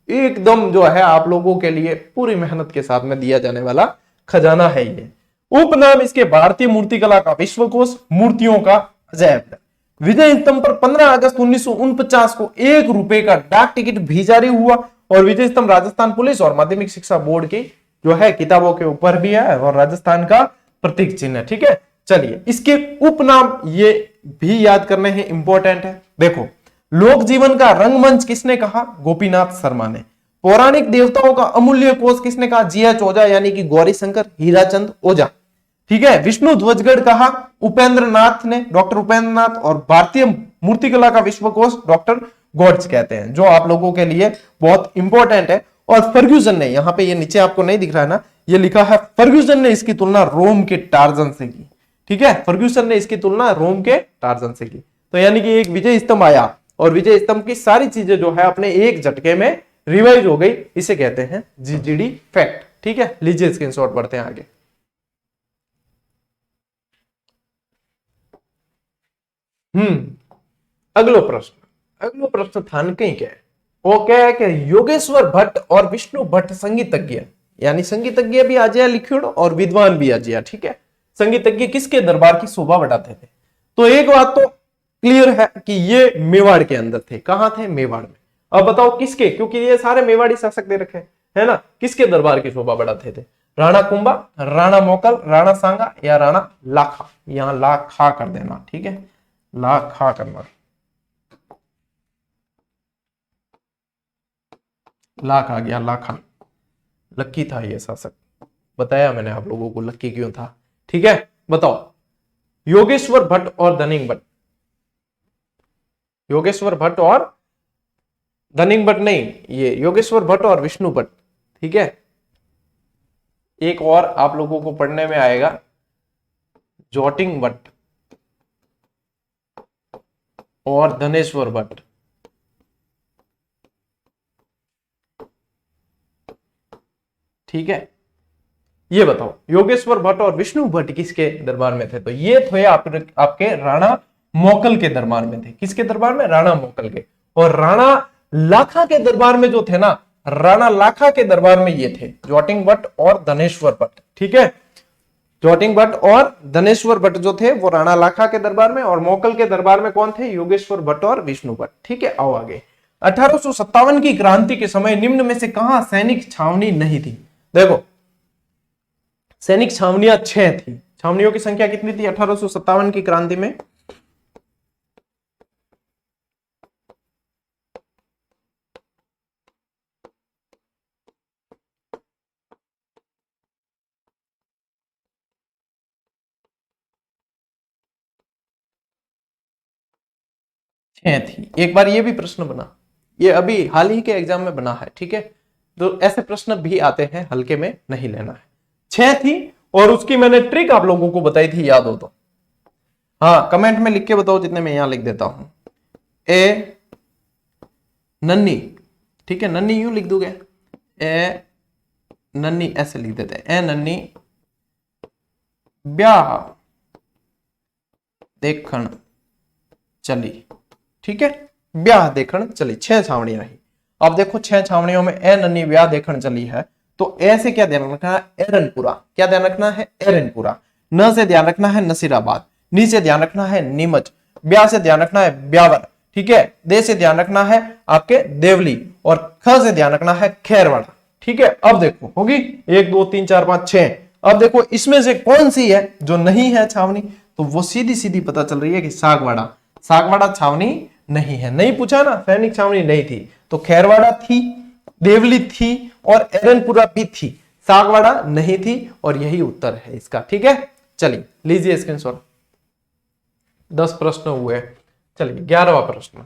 एकदम जो है आप लोगों के लिए पूरी मेहनत के साथ में दिया जाने वाला खजाना है ये। उपनाम इसके भारतीय मूर्तिकला का विश्वकोश, मूर्तियों का अजैब। विजय स्तंभ पर 15 अगस्त 1949 को 1 रुपए का डाक टिकट भी जारी हुआ। और विजय स्तंभ राजस्थान पुलिस और माध्यमिक शिक्षा बोर्ड की जो है किताबों के ऊपर भी है और राजस्थान का प्रतीक चिन्ह है, ठीक है। चलिए इसके उपनाम ये भी याद करने हैं, इंपॉर्टेंट है। देखो, लोक जीवन का रंगमंच किसने कहा, गोपीनाथ शर्मा ने। पौराणिक देवताओं का अमूल्य कोश किसने कहा, जीएच ओझा यानी कि गौरी शंकर हीराचंद ओझा, ठीक है। विष्णु ध्वजगढ़ कहा उपेंद्र नाथ ने, डॉक्टर उपेंद्र नाथ। और भारतीय मूर्तिकला का विश्वकोश डॉक्टर गॉड्स कहते हैं, जो आप लोगों के लिए बहुत इंपॉर्टेंट है। और फर्ग्यूसन ने, यहां पे ये नीचे आपको नहीं दिख रहा है ना, ये लिखा है फर्ग्यूसन ने इसकी तुलना रोम के टार्जन से की, ठीक है। फर्ग्यूसन ने इसकी तुलना रोम के टार्जन से की। तो यानी कि एक विजय स्तंभ आया और विजय स्तंभ की सारी चीजें जो है अपने एक झटके में रिवाइज हो गई, इसे कहते हैं जीजीडी फैक्ट, ठीक है। लीजिए स्क्रीनशॉट बढ़ते हैं आगे। अगला प्रश्न थानकई क्या है, वो क्या है कि योगेश्वर भट्ट और विष्णु भट्ट संगीतज्ञ, यानी संगीतज्ञ भी आ जाए लिखियोड़ और विद्वान भी आ जाए, ठीक है। संगीतज्ञ किसके दरबार की शोभा बढ़ाते थे। तो एक बात तो क्लियर है कि ये मेवाड़ के अंदर थे। कहां थे, मेवाड़ में। अब बताओ किसके, क्योंकि ये सारे मेवाड़ी शासक दे रखे है ना, किसके दरबार की शोभा बढ़ाते थे। राणा कुंभा, राणा मोकल, राणा सांगा या राणा लाखा। यहां लाखा कर देना, ठीक है, लाखा करना, लाख आ गया, लाखा। लक्की था ये शासक, बताया मैंने आप लोगों को लक्की क्यों था, ठीक है। बताओ योगेश्वर भट्ट और धनिक भट्ट, योगेश्वर भट्ट और धनिक भट्ट नहीं, ये योगेश्वर भट्ट और विष्णु भट्ट, ठीक है। एक और आप लोगों को पढ़ने में आएगा, जोटिंग भट्ट और धनेश्वर भट्ट, ठीक है। ये बताओ योगेश्वर भट्ट और विष्णु भट्ट किसके दरबार में थे। तो ये थे आपके राणा मोकल के दरबार में थे। किसके दरबार में, राणा मोकल के। और राणा लाखा के दरबार में जो थे ना, राणा लाखा के दरबार में ये थे जोटिंग भट्ट और धनेश्वर भट्ट, ठीक है। जोटिंग भट्ट और धनेश्वर भट्ट जो थे वो राणा लाखा के दरबार में, और मोकल के दरबार में कौन थे, योगेश्वर भट्ट और विष्णु भट्ट, ठीक है। आओ आगे। 1857 की क्रांति के समय निम्न में से कहां सैनिक छावनी नहीं थी। देखो सैनिक छावनियां 6 थी। छावनियों की संख्या कितनी थी 1857 की क्रांति में, थी। एक बार ये भी प्रश्न बना, ये अभी हाल ही के एग्जाम में बना है, ठीक है। तो ऐसे प्रश्न भी आते हैं, हल्के में नहीं लेना है। 6 थी और उसकी मैंने ट्रिक आप लोगों को बताई थी, याद हो तो। हाँ कमेंट में लिख के बताओ, जितने मैं यहां लिख देता हूं। ए नन्नी, ठीक है, नन्नी यूं लिख दोगे, ए नन्नी ऐसे लिख देते हैं, ए नन्नी ब्याह देखण चली, ठीक है, ब्याह देखण चली। 6 छावनियां रही। अब देखो 6 छावनियों में ए नन्नी ब्याह देखण चली है, तो ए से क्या ध्यान रखना है, एरनपुरा। क्या ध्यान रखना है, एरनपुरा। न से ध्यान रखना है नसीराबाद, नी से ध्यान रखना है नीमच, ब्याह से ध्यान रखना है ब्यावर, ठीक है। दे से ध्यान रखना है आपके देवली, और ख से ध्यान रखना है खैरवाड़ा, ठीक है। अब देखो होगी 1 2 3 4 5 6। अब देखो इसमें से कौन सी है जो नहीं है छावनी, तो वो सीधी सीधी पता चल रही है कि सागवाड़ा। सागवाड़ा छावनी नहीं है, नहीं पूछा ना, सैनिक छावनी नहीं थी। तो खैरवाड़ा थी, देवली थी और एरनपुरा भी थी, सागवाड़ा नहीं थी, और यही उत्तर है इसका, ठीक है। चलिए लीजिए स्क्रीनशॉट। 10 प्रश्न हुए। चलिए 11वां प्रश्न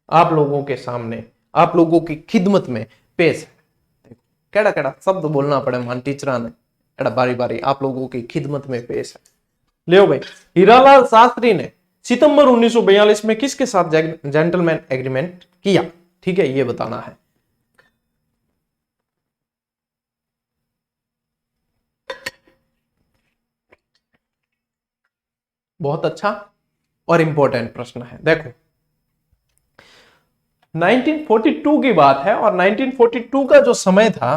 आप लोगों के सामने, आप लोगों की खिदमत में पेश है। केड़ा केड़ा शब्द बोलना पड़े मान टीचर ने, एड़ा बारी बारी आप लोगों की खिदमत में पेश है। ले भाई, हीरालाल शास्त्री ने सितंबर 1942 में किसके साथ जेंटलमैन एग्रीमेंट किया? ठीक है, ये बताना है। बहुत अच्छा और इंपॉर्टेंट प्रश्न है। देखो 1942 की बात है, और 1942 का जो समय था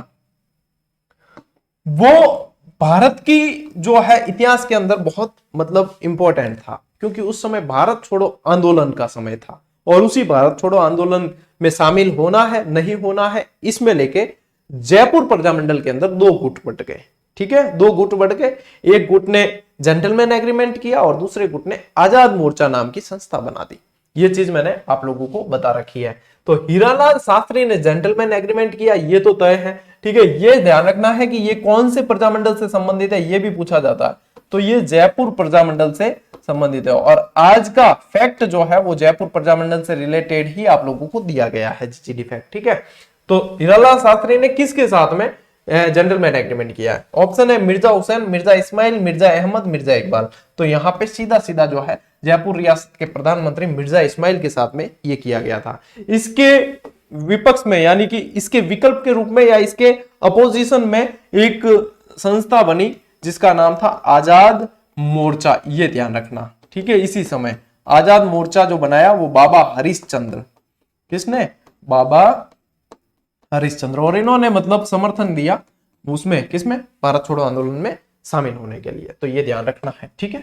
वो भारत की जो है इतिहास के अंदर बहुत मतलब इंपॉर्टेंट था, क्योंकि उस समय भारत छोड़ो आंदोलन का समय था, और उसी भारत छोड़ो आंदोलन में शामिल होना है नहीं होना है, इसमें लेके जयपुर प्रजामंडल के अंदर दो गुट बट गए। ठीक है, दो गुट बट गए। एक गुट ने जेंटलमैन एग्रीमेंट किया और दूसरे गुट ने आजाद मोर्चा नाम की संस्था बना दी। ये चीज मैंने आप लोगों को बता रखी है। तो हीरालाल शास्त्री ने जेंटलमैन एग्रीमेंट किया, ये तो तय है। ठीक है, ये ध्यान रखना है कि ये कौन से प्रजामंडल से संबंधित है, ये भी पूछा जाता है। तो ये जयपुर प्रजामंडल से संबंधित है, और आज का फैक्ट जो है वो जयपुर प्रजामंडल से रिलेटेड ही आप लोगों को दिया गया है, जीडी फैक्ट। ठीक है, तो हीरालाल शास्त्री ने किसके साथ में जेंटलमैन एग्रीमेंट किया है? ऑप्शन है मिर्जा हुसैन, मिर्जा इस्माइल, मिर्जा अहमद, मिर्जा इकबाल। तो यहाँ पे सीधा सीधा जो है जयपुर रियासत के प्रधानमंत्री मिर्जा इस्माइल के साथ में ये किया गया था। इसके विपक्ष में यानी कि इसके विकल्प के रूप में या इसके अपोजिशन में एक संस्था बनी जिसका नाम था आजाद मोर्चा, ये ध्यान रखना। ठीक है, इसी समय आजाद मोर्चा जो बनाया वो बाबा हरिश्चंद्र, किसने? बाबा हरिश्चंद्र। और इन्होंने मतलब समर्थन दिया उसमें, किसमें? भारत छोड़ो आंदोलन में शामिल होने के लिए। तो ये ध्यान रखना है। ठीक है,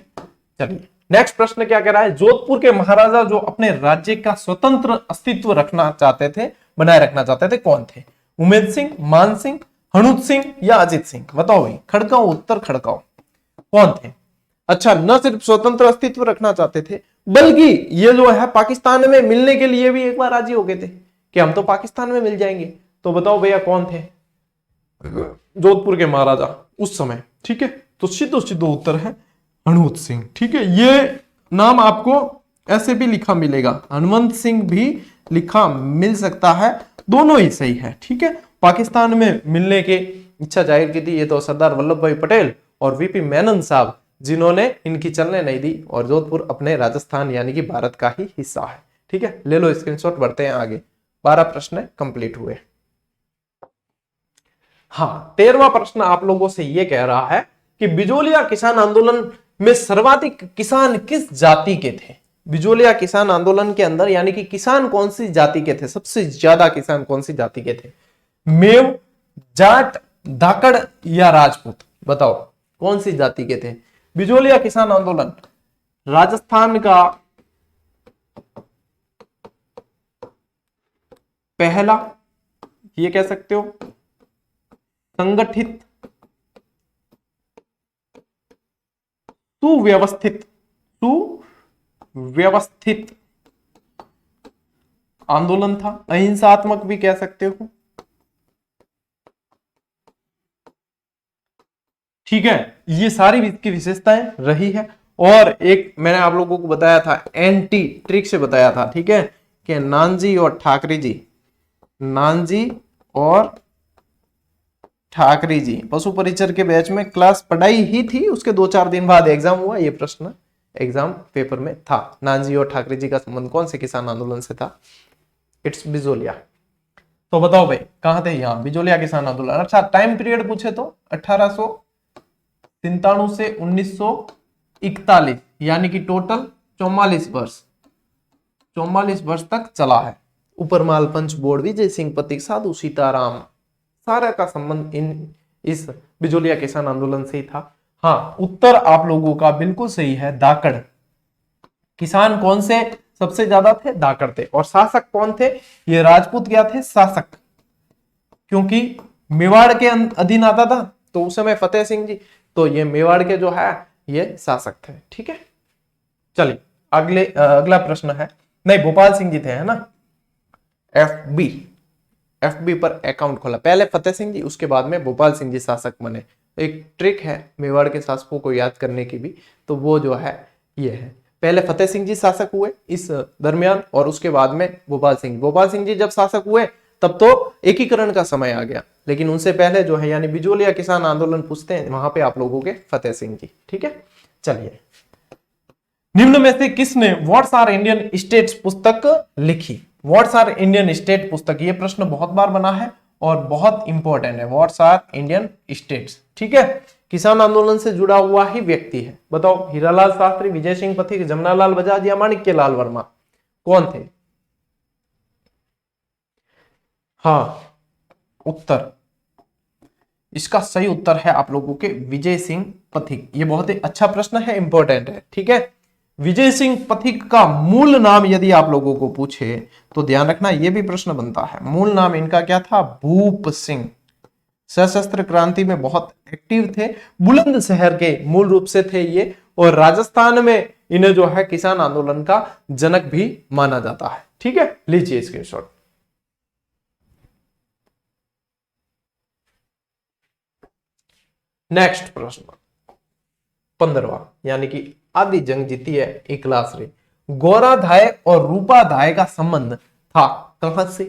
चलिए नेक्स्ट प्रश्न क्या कह रहा है? जोधपुर के महाराजा जो अपने राज्य का स्वतंत्र अस्तित्व रखना चाहते थे, बनाए रखना चाहते थे, कौन थे? उमेद सिंह, मान सिंह, हनुत सिंह या अजित सिंह? बताओ भाई, खड़काओ, उत्तर खड़काओ, कौन थे? अच्छा, न सिर्फ स्वतंत्र अस्तित्व रखना चाहते थे, बल्कि ये जो है पाकिस्तान में मिलने के लिए भी एक बार राजी हो गए थे कि हम तो पाकिस्तान में मिल जाएंगे। तो बताओ भैया कौन थे जोधपुर के महाराजा उस समय? ठीक है, तो सीधो सीधो उत्तर है हनुमंत सिंह। ठीक है, ये नाम आपको ऐसे भी लिखा मिलेगा, हनुमंत सिंह भी लिखा मिल सकता है, दोनों ही सही है। ठीक है, पाकिस्तान में मिलने की इच्छा जाहिर की थी ये तो सरदार वल्लभ भाई पटेल और वीपी मेनन साहब, जिन्होंने इनकी चलने नहीं दी, और जोधपुर अपने राजस्थान यानी कि भारत का ही हिस्सा है। ठीक है, ले लो स्क्रीनशॉट, बढ़ते हैं आगे। 12 प्रश्न कंप्लीट हुए। हाँ, 13वां प्रश्न आप लोगों से यह कह रहा है कि बिजोलिया किसान आंदोलन में सर्वाधिक किसान किस जाति के थे? बिजोलिया किसान आंदोलन के अंदर यानी कि किसान कौन सी जाति के थे? सबसे ज्यादा किसान कौन सी जाति के थे? मेव, जाट, धाकड़ या राजपूत? बताओ कौन सी जाति के थे? बिजोलिया किसान आंदोलन राजस्थान का पहला, ये कह सकते हो, संगठित, सुव्यवस्थित आंदोलन था। अहिंसात्मक भी कह सकते हो। ठीक है, ये सारी इसकी विशेषताएं रही है। और एक मैंने आप लोगों को बताया था, एंटी ट्रिक से बताया था, ठीक है, कि नानजी और ठाकरे जी, नानजी और ठाकरे जी पशु परिचर के बैच में क्लास पढ़ाई ही थी, उसके 2-4 दिन बाद एग्जाम हुआ। ये प्रश्न एग्जाम पेपर में था। नानजी और ठाकरे जी का संबंध कौन से किसान आंदोलन से था? इट्स बिजोलिया। तो बताओ भाई कहां थे? यहाँ बिजोलिया किसान आंदोलन। अच्छा, टाइम पीरियड पूछे तो 1897 से 1941 यानी कि टोटल 44 वर्ष, 44 वर्ष तक चला है। उपरमाल, पंच बोर्ड, विजय सिंह, प्रतीक, साधु सीताराम, सारा का संबंध इस बिजोलिया किसान आंदोलन से ही था। हाँ, उत्तर आप लोगों का बिल्कुल सही है, धाकड़। किसान कौन से सबसे ज्यादा थे? धाकड़ थे। और शासक कौन थे? ये राजपूत क्या थे? शासक, क्योंकि मेवाड़ के अधीन आता था तो उस समय फतेह सिंह जी, तो ये मेवाड़ के जो है ये शासक थे। ठीक है, चलिए अगला प्रश्न है, नहीं भोपाल सिंह जी थे, है ना? एफबी पर अकाउंट खोला, पहले फतेह सिंह जी, उसके बाद में भोपाल सिंह जी शासक बने। एक ट्रिक है मेवाड़ के शासकों को याद करने की भी, तो वो जो है ये है, पहले फतेह सिंह जी शासक हुए इस दरमियान, और उसके बाद में भोपाल सिंह जी जब शासक हुए तब तो एकीकरण का समय आ गया, लेकिन उनसे पहले जो है यानी बिजोलिया किसान आंदोलन पूछते हैं, वहां पे आप लोगों के फतेह सिंह जी। ठीक है, चलिए निम्न में से किसने व्हाट्स आर इंडियन स्टेट्स पुस्तक लिखी? व्हाट्स आर इंडियन स्टेट पुस्तक, ये प्रश्न बहुत बार बना है और बहुत इंपॉर्टेंट है। व्हाट्स आर इंडियन स्टेट्स, ठीक है, किसान आंदोलन से जुड़ा हुआ ही व्यक्ति है। बताओ, हीरालाल शास्त्री, विजय सिंह पथिक, जमनालाल बजाज या माणिक्यलाल वर्मा, कौन थे? हाँ, उत्तर, इसका सही उत्तर है आप लोगों के विजय सिंह पथिक। ये बहुत ही अच्छा प्रश्न है, इंपॉर्टेंट है, ठीक है। विजय सिंह पथिक का मूल नाम यदि आप लोगों को पूछे तो ध्यान रखना, यह भी प्रश्न बनता है। मूल नाम इनका क्या था? भूप सिंह। सशस्त्र क्रांति में बहुत एक्टिव थे, बुलंदशहर के मूल रूप से थे ये, और राजस्थान में इन्हें जो है किसान आंदोलन का जनक भी माना जाता है, ठीक है। लीजिए स्क्रीनशॉट। नेक्स्ट प्रश्न 15वां, यानी कि आधी जंग जीती है एक क्लास रे। गोराधाय और रूपाधाय का संबंध था कहां से?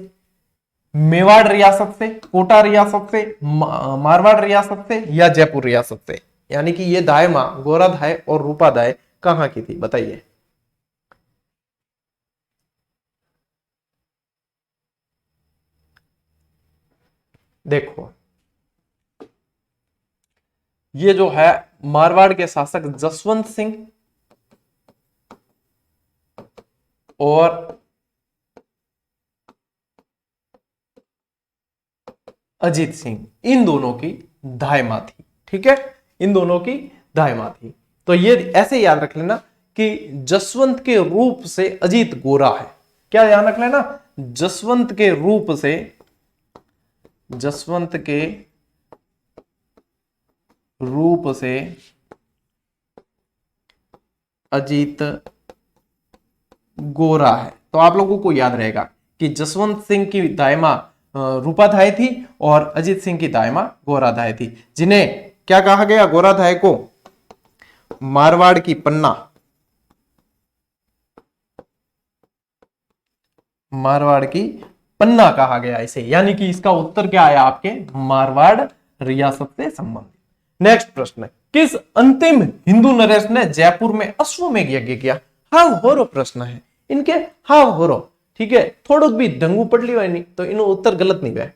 मेवाड़ रियासत से, कोटा रियासत से, मारवाड़ रियासत से या जयपुर रियासत से? यानी कि ये दायमा गोराधाय और रूपाधाय कहां की थी, बताइए। देखो, ये जो है मारवाड़ के शासक जसवंत सिंह और अजीत सिंह, इन दोनों की दायमा थी, ठीक है, इन दोनों की दायमा थी। तो ये ऐसे याद रख लेना कि जसवंत के रूप से अजीत गोरा है। क्या ध्यान रख लेना? जसवंत के रूप से, जसवंत के रूप से अजीत गोरा है। तो आप लोगों को याद रहेगा कि जसवंत सिंह की दायमा रूपाधाय थी और अजीत सिंह की दायमा गोराधाय थी, जिन्हें क्या कहा गया? गोराधाय को मारवाड़ की पन्ना, मारवाड़ की पन्ना कहा गया इसे। यानी कि इसका उत्तर क्या आया आपके? मारवाड़ रियासत से संबंधित। नेक्स्ट प्रश्न है, किस अंतिम हिंदू नरेश ने जयपुर में अश्वमेध यज्ञ किया? हाँ होरो प्रश्न है इनके, हाँ होरो, ठीक है, थोड़ा भी ढंगू पढ़ लियो नहीं तो इन उत्तर गलत नहीं गए।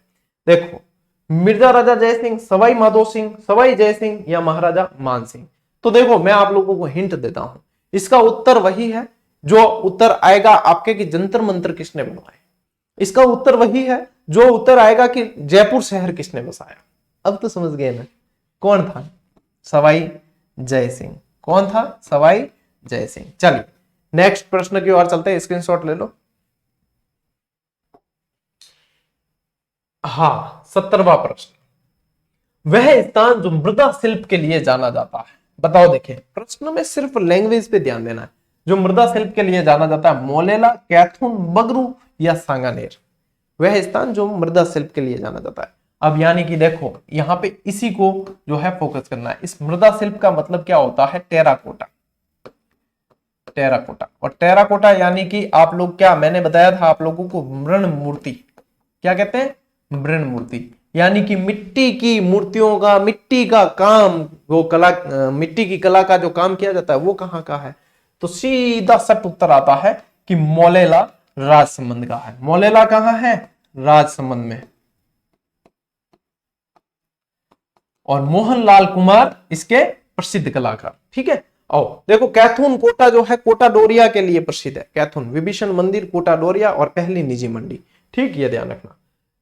देखो, मिर्जा राजा जय सिंह, सवाई माधो सिंह, सवाई जय सिंह या महाराजा मान सिंह? तो देखो, मैं आप लोगों को हिंट देता हूं, इसका उत्तर वही है जो उत्तर आएगा आपके कि जंतर मंतर किसने बनवाए। इसका उत्तर वही है जो उत्तर आएगा कि जयपुर शहर किसने बसाया। अब तो समझ गए ना कौन था? सवाई जय सिंह। कौन था? सवाई जय सिंह। चलिए नेक्स्ट प्रश्न की ओर चलते हैं, स्क्रीनशॉट ले लो। हाँ, 17वां प्रश्न, वह स्थान जो मृदा शिल्प के लिए जाना जाता है। बताओ, देखिए प्रश्न में सिर्फ लैंग्वेज पे ध्यान देना है। जो मृदा शिल्प के लिए जाना जाता है, मोलेला, कैथून, बगरू या सांगानेर? वह स्थान जो मृदा शिल्प के लिए जाना जाता है। अब यानी कि देखो, यहां पे इसी को जो है फोकस करना है। इस मृदा शिल्प का मतलब क्या होता है? टेराकोटा। टेराकोटा, और टेराकोटा यानी कि आप लोग, क्या मैंने बताया था आप लोगों को? मृण मूर्ति। क्या कहते हैं? मृण मूर्ति। यानी कि मिट्टी की मूर्तियों का, मिट्टी का काम, वो कला, मिट्टी की कला का जो काम किया जाता है वो कहां का है? तो सीधा सट उत्तर आता है कि मोलेला राजसमंद का है। मोलेला कहां है? राजसमंद में। और मोहनलाल कुमार इसके प्रसिद्ध कलाकार, ठीक है। आओ देखो, कैथून कोटा जो है कोटा डोरिया के लिए प्रसिद्ध है। कैथून, विभीषण मंदिर, कोटा डोरिया और पहली निजी मंडी, ठीक, ये ध्यान रखना।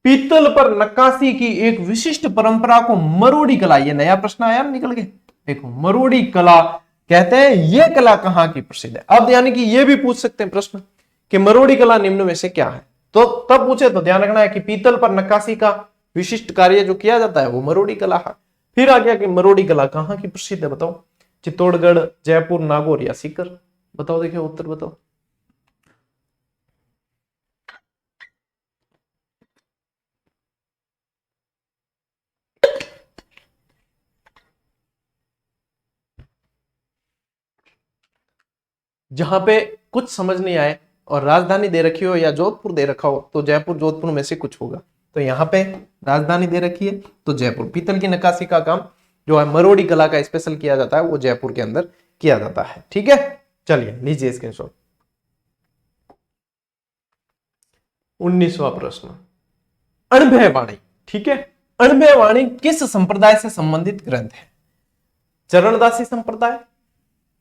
पीतल पर नक्काशी की एक विशिष्ट परंपरा को मरोड़ी कला, ये नया प्रश्न आया निकल के। देखो, मरोड़ी कला कहते हैं, ये कला कहां की प्रसिद्ध है? अब यानी कि ये भी पूछ सकते हैं प्रश्न कि मरोड़ी कला निम्न में से क्या है? तो तब पूछे तो ध्यान रखना है कि पीतल पर नक्काशी का विशिष्ट कार्य जो किया जाता है वो मरोड़ी कला है। फिर आ गया कि मरोड़ी कला कहां की प्रसिद्ध है? बताओ, चित्तौड़गढ़, जयपुर, नागौर या सीकर? बताओ, देखिए उत्तर बताओ। जहां पे कुछ समझ नहीं आए और राजधानी दे रखी हो या जोधपुर दे रखा हो तो जयपुर जोधपुर में से कुछ होगा। तो यहाँ पे राजधानी दे रखी है तो जयपुर। पीतल की नक्काशी का काम जो है मरोड़ी कला का स्पेशल किया जाता है वो जयपुर के अंदर किया जाता है, ठीक है। चलिए लीजिए स्क्रीनशॉट। 19वां प्रश्न, अणभय वाणी। ठीक है, अणभय वाणी किस संप्रदाय से संबंधित ग्रंथ है? चरणदासी संप्रदाय,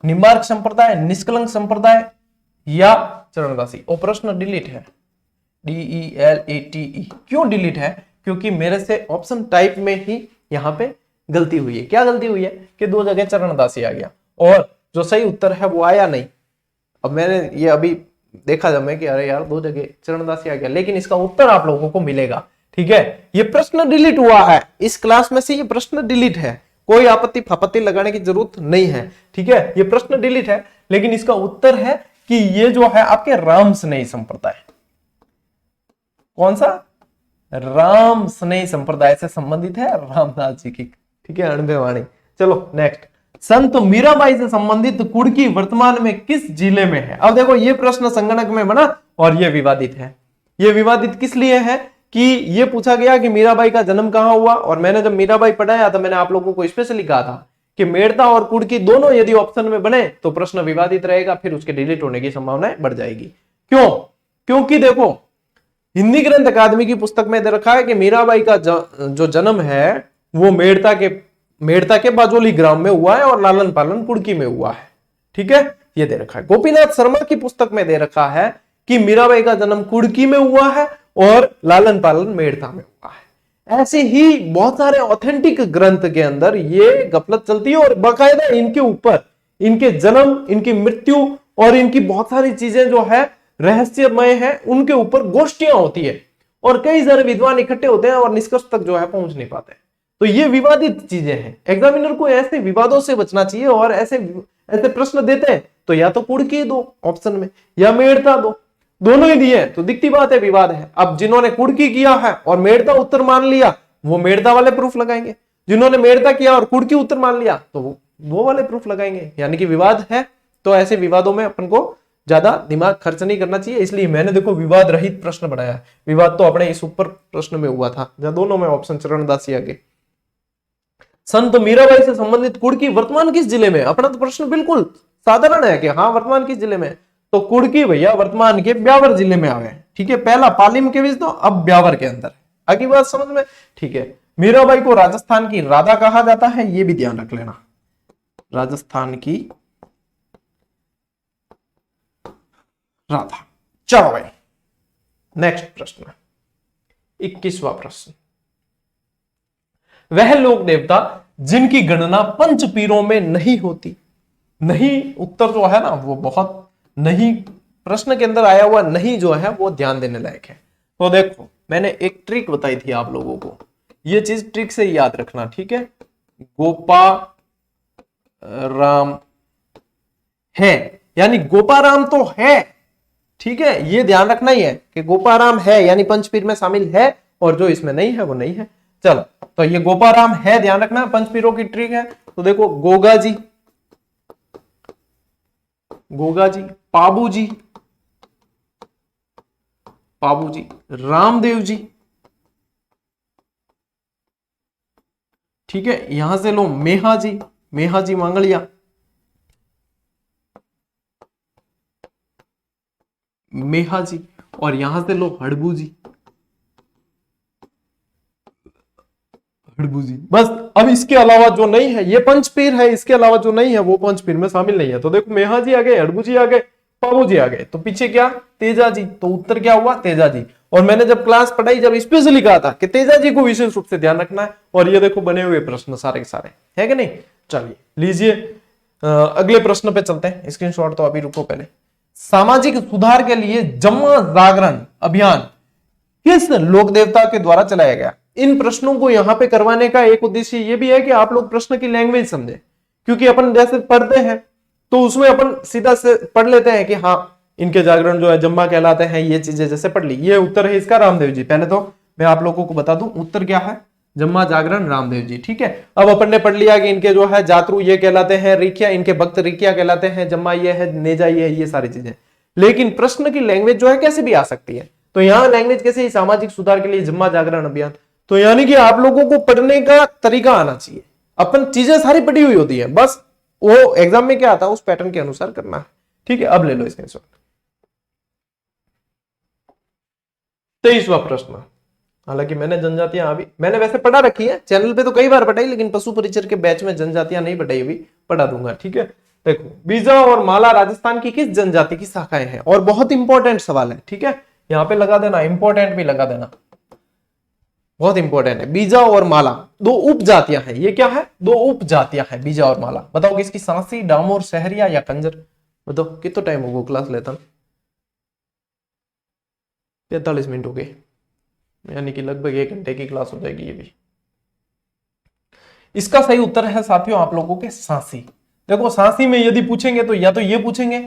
निम्बार्क संप्रदाय, निष्कलंक संप्रदाय या चरणदासी। और प्रश्न डिलीट है, DELETE। क्यों डिलीट है? क्योंकि मेरे से ऑप्शन टाइप में ही यहां पे गलती हुई है। क्या गलती हुई है कि 2 जगह चरणदासी आ गया और जो सही उत्तर है वो आया नहीं। अब मैंने ये अभी देखा जब मैं कि अरे यार 2 जगह चरणदासी आ गया, लेकिन इसका उत्तर आप लोगों को मिलेगा। ठीक है, ये प्रश्न डिलीट हुआ है इस क्लास में से, ये प्रश्न डिलीट है, कोई आपत्ति फपत्ति लगाने की जरूरत नहीं है। ठीक है, ये प्रश्न डिलीट है, लेकिन इसका उत्तर है कि ये जो है आपके राम स्नेही संप्रदाय। कौन सा? राम स्नेही संप्रदाय से संबंधित है, रामदास जी की। ठीक है, अणभय वाणी। चलो नेक्स्ट, संत मीराबाई से संबंधित कुड़की वर्तमान में किस जिले में है? अब देखो ये प्रश्न संगणक में बना और ये विवादित है। ये विवादित किस लिए है कि ये पूछा गया कि मीराबाई का जन्म कहां हुआ, और मैंने जब मीराबाई पढ़ाया था मैंने आप लोगों को स्पेशली कहा था कि मेड़ता और कुड़की दोनों यदि ऑप्शन में बने तो प्रश्न विवादित रहेगा, फिर उसके डिलीट होने की संभावना बढ़ जाएगी। क्यों? क्योंकि देखो हिंदी ग्रंथ अकादमी की पुस्तक में दे रखा है कि मीराबाई का जो जन्म है वो मेड़ता के बाजोली ग्राम में हुआ है और लालन पालन कुड़की में हुआ है। ठीक है, ये दे रखा है। गोपीनाथ शर्मा की पुस्तक में दे रखा है कि मीराबाई का जन्म कुड़की में हुआ है और लालन पालन मेड़ता में हुआ है। ऐसे ही बहुत सारे ऑथेंटिक ग्रंथ के अंदर ये गफलत चलती है और बाकायदा इनके ऊपर इनके जन्म, इनकी मृत्यु और इनकी बहुत सारी चीजें जो है रहस्यमय है, उनके ऊपर गोष्ठियां होती है और कई सारे विद्वान इकट्ठे होते हैं और निष्कर्ष तक जो है पहुंच नहीं पाते। तो ये विवादित चीजें हैं। एग्जामिनर को ऐसे विवादों से बचना चाहिए और ऐसे प्रश्न देते हैं तो या तो कुड़की दो ऑप्शन में या मेड़ता दो, दोनों ही दिए तो दिखती बात है विवाद है। अब जिन्होंने कुड़की किया है और मेड़ता उत्तर मान लिया वो मेड़ता वाले प्रूफ लगाएंगे, जिन्होंने मेड़ता किया और कुड़की उत्तर मान लिया तो वो वाले प्रूफ लगाएंगे, यानी कि विवाद है। तो ऐसे विवादों में अपन को ज्यादा दिमाग खर्च नहीं करना चाहिए, इसलिए मैंने देखो विवाद रहित प्रश्न बनाया। विवाद तो अपने इस ऊपर प्रश्न में हुआ था जहां दोनों में ऑप्शन चरणदासी आगे। संत मीराबाई से संबंधित कुड़की वर्तमान किस जिले में? अपना तो प्रश्न बिल्कुल साधारण है कि हाँ वर्तमान किस जिले में, तो कुड़की भैया वर्तमान के ब्यावर जिले में आ गए। ठीक है, पहला पालिम के बीच तो अब ब्यावर के अंदर। आगे बात समझ में? ठीक है, मीराबाई को राजस्थान की राधा कहा जाता है, ये भी ध्यान रख लेना, राजस्थान की राधा। चलो भाई नेक्स्ट प्रश्न, 21वां प्रश्न, वह लोक देवता जिनकी गणना पंच पीरों में नहीं होती। नहीं उत्तर जो है ना वो बहुत नहीं, प्रश्न के अंदर आया हुआ नहीं जो है वो ध्यान देने लायक है। तो देखो मैंने एक ट्रिक बताई थी आप लोगों को, ये चीज ट्रिक से याद रखना। ठीक है, गोपा राम है, यानी गोपाराम तो है। ठीक है, ये ध्यान रखना ही है कि गोपाराम है यानी पंचपीर में शामिल है और जो इसमें नहीं है वो नहीं है। चलो तो ये गोपाराम है, ध्यान रखना, पंचपीरों की ट्रिक है। तो देखो गोगा जी, पाबू जी, रामदेव जी। ठीक है, यहां से लो मेहा जी मांगलिया, मेहा जी, और यहां से लो हड़बू जी। बस, अब इसके अलावा जो नहीं है ये पंचपीर है, इसके अलावा जो नहीं है वो पंचपीर में शामिल नहीं है। तो देखो मेहा जी आ गए, हड़बू जी आ गए, पाबू जी आ गए, तो पीछे क्या? तेजा जी। तो उत्तर क्या हुआ? तेजा जी। और मैंने जब क्लास पढ़ाई जब स्पेशली कहा था कि तेजा जी को विशेष रूप से ध्यान रखना है, और ये देखो बने हुए प्रश्न सारे के सारे है कि नहीं। चलिए लीजिए अगले प्रश्न पे चलते हैं, स्क्रीनशॉट तो अभी रुको पहले। सामाजिक सुधार के लिए जम्मा जागरण अभियान किस लोक देवता के द्वारा चलाया गया? इन प्रश्नों को यहां पे करवाने का एक उद्देश्य ये भी है कि आप लोग प्रश्न की लैंग्वेज समझे, क्योंकि अपन जैसे पढ़ते हैं तो उसमें अपन सीधा से पढ़ लेते हैं कि हाँ इनके जागरण जो है जम्मा कहलाते हैं, ये चीजें जैसे पढ़ ली। ये उत्तर है इसका रामदेव जी। पहले तो मैं आप लोगों को बता दूं उत्तर क्या है, जम्मा जागरण रामदेव जी। ठीक है, अब अपन ने पढ़ लिया कि इनके जो है जातरू ये कहलाते हैं, रिकिया इनके भक्त रिकिया कहलाते हैं, जम्मा ये है, नेजा ये है, ये सारी चीजें। लेकिन प्रश्न की लैंग्वेज जो है कैसे भी आ सकती है, तो यहाँ लैंग्वेज कैसे? सामाजिक सुधार के लिए जम्मा जागरण अभियान। तो यानी कि आप लोगों को पढ़ने का तरीका आना चाहिए। अपन चीजें सारी पढ़ी हुई होती है, बस वो एग्जाम में क्या आता है उस पैटर्न के अनुसार करना है। ठीक है, अब ले लो स्क्रीनशॉट। 23वां प्रश्न, हालांकि मैंने जनजातियां अभी मैंने वैसे पढ़ा रखी है चैनल पे तो कई बार पढ़ाई, लेकिन पशु परिचर के बैच में जनजातियां नहीं पढ़ाई हुई, पढ़ा दूंगा। ठीक है, देखो बीजा और माला राजस्थान की किस जनजाति की शाखाएं हैं, और बहुत इंपॉर्टेंट सवाल है। ठीक है, यहां पे लगा देना, इंपॉर्टेंट भी लगा देना, बहुत इंपॉर्टेंट है। बीजा और माला दो उपजातियां हैं। ये क्या है? दो उपजातियां हैं, बीजा और माला। बताओ किसकी? सांसी, डामोर, सहरिया या कंजर? बताओ कितना टाइम होगा क्लास लेता? 45 मिनट हो गए, यानी कि लगभग 1 घंटे की क्लास हो जाएगी ये भी। इसका सही उत्तर है साथियों आप लोगों के सांसी। देखो सांसी में यदि पूछेंगे तो या तो ये पूछेंगे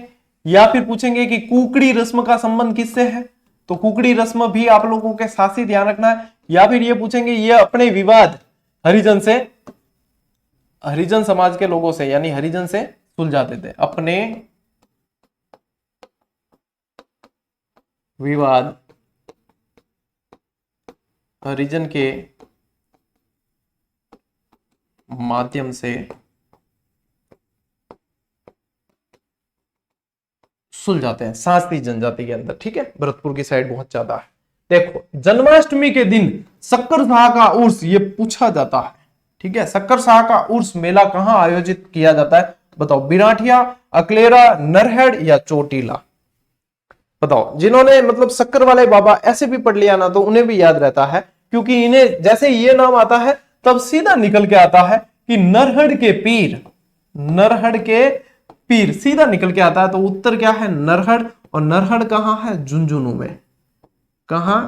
या फिर पूछेंगे कि कुकड़ी रस्म का संबंध किससे है, तो कुकड़ी रस्म भी आप लोगों के सांसी, ध्यान रखना है। या फिर ये पूछेंगे ये अपने विवाद हरिजन से, हरिजन समाज के लोगों से, यानी हरिजन से सुलझाते थे, अपने विवाद हरिजन के माध्यम से सुलझाते हैं सांसी जनजाति के अंदर। ठीक है, भरतपुर की साइड बहुत ज्यादा है। देखो जन्माष्टमी के दिन शक्कर शाह का उर्स, ये पूछा जाता है। ठीक है, शक्कर शाह का उर्स मेला कहां आयोजित किया जाता है? बताओ, बिराठिया, अकलेरा, नरहड़ या चोटीला? बताओ, जिन्होंने मतलब शक्कर वाले बाबा ऐसे भी पढ़ लिया ना तो उन्हें भी याद रहता है, क्योंकि इन्हें जैसे ये नाम आता है तब सीधा निकल के आता है कि नरहड़ के पीर, नरहड़ के पीर सीधा निकल के आता है। तो उत्तर क्या है? नरहड़। और नरहड़ कहां है? झुंझुनू में। कहां?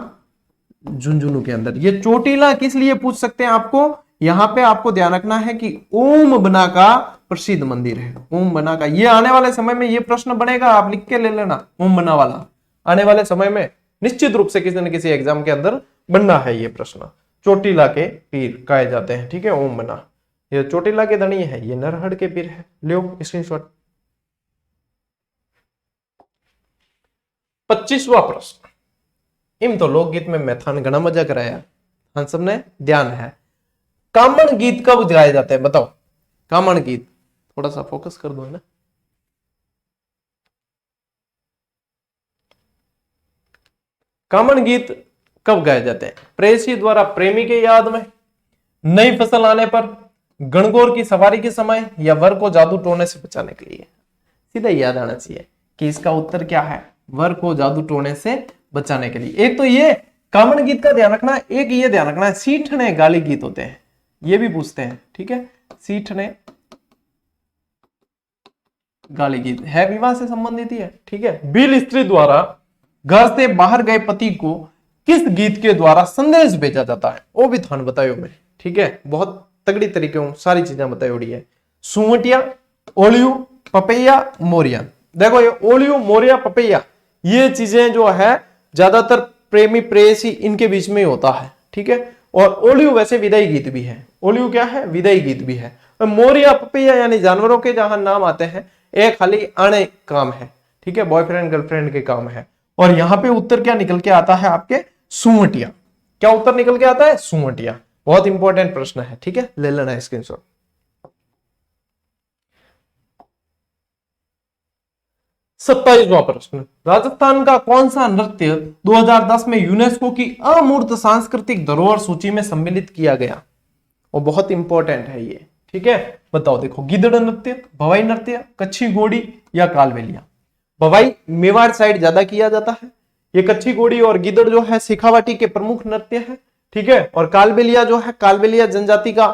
झुंझुनू के अंदर। ये चोटीला किस लिए पूछ सकते हैं आपको? यहां पे आपको ध्यान रखना है कि ओम बना का प्रसिद्ध मंदिर है, ओम बना का। ये आने वाले समय में ये प्रश्न बनेगा, आप लिख के ले लेना, ओम बना वाला आने वाले समय में निश्चित रूप से किसी न किसी एग्जाम के अंदर बनना है ये प्रश्न। चोटीला के पीर कहे जाते हैं। ठीक है, ओम बना, ये चोटीला के धनी है, ये नरहड़ के पीर है। लो स्क्रीनशॉट। 25वां प्रश्न, इम तो लोकगीत में मैथान घना मजा कराया, हम सबने ध्यान है। कामण गीत कब गाए जाते हैं? बताओ, कामण गीत, थोड़ा सा फोकस कर दो है ना। कामण गीत कब गाए जाते हैं? प्रेयसी द्वारा प्रेमी के याद में, नई फसल आने पर, गणगौर की सवारी के समय, या वर को जादू टोने से बचाने के लिए? सीधा याद आना चाहिए कि इसका उत्तर क्या है? वर को जादू टोने से बचाने के लिए। एक तो ये कामण गीत का ध्यान रखना है, एक ये ध्यान रखना है सीठने गाली गीत होते हैं, ये भी पूछते हैं। ठीक है, सीठने गाली गीत है, विवाह से संबंधित ही है। ठीक है, बिल स्त्री द्वारा घर से बाहर गए पति को किस गीत के द्वारा संदेश भेजा जाता है? वो भी थान बतायो मैं। ठीक है, बहुत तगड़ी तरीके सारी चीजें बताई है। सुवटिया, ओलियो, पपैया, मोरिया। देखो ये ओलियो, मोरिया, पपैया, ये चीजें जो है ज्यादातर प्रेमी प्रेयसी इनके बीच में ही होता है। ठीक है, और ओलियो वैसे विदाई गीत भी है। ओलियो क्या है? विदाई गीत भी है। मोरिया, पपैया यानी जानवरों के जहां नाम आते हैं, एक खाली आने काम है। ठीक है, बॉयफ्रेंड गर्लफ्रेंड के काम है। और यहां पे उत्तर क्या निकल के आता है आपके? सुवटिया। क्या उत्तर निकल के आता है? सुवटिया। बहुत इंपॉर्टेंट प्रश्न है। ठीक है, ले लेना स्क्रीनशॉट। 27वां प्रश्न, राजस्थान का कौन सा नृत्य 2010 में यूनेस्को की अमूर्त सांस्कृतिक धरोहर सूची में सम्मिलित किया गया? और बहुत इंपॉर्टेंट है ये। ठीक है, बताओ, देखो, गिदड़ नृत्य, भवाई नृत्य, कच्छी घोड़ी या कालबेलिया? भवाई मेवाड़ साइड ज्यादा किया जाता है। ये कच्छी घोड़ी और गिदड़ जो है शेखावाटी के प्रमुख नृत्य है। ठीक है, और कालबेलिया जो है, कालबेलिया जनजाति का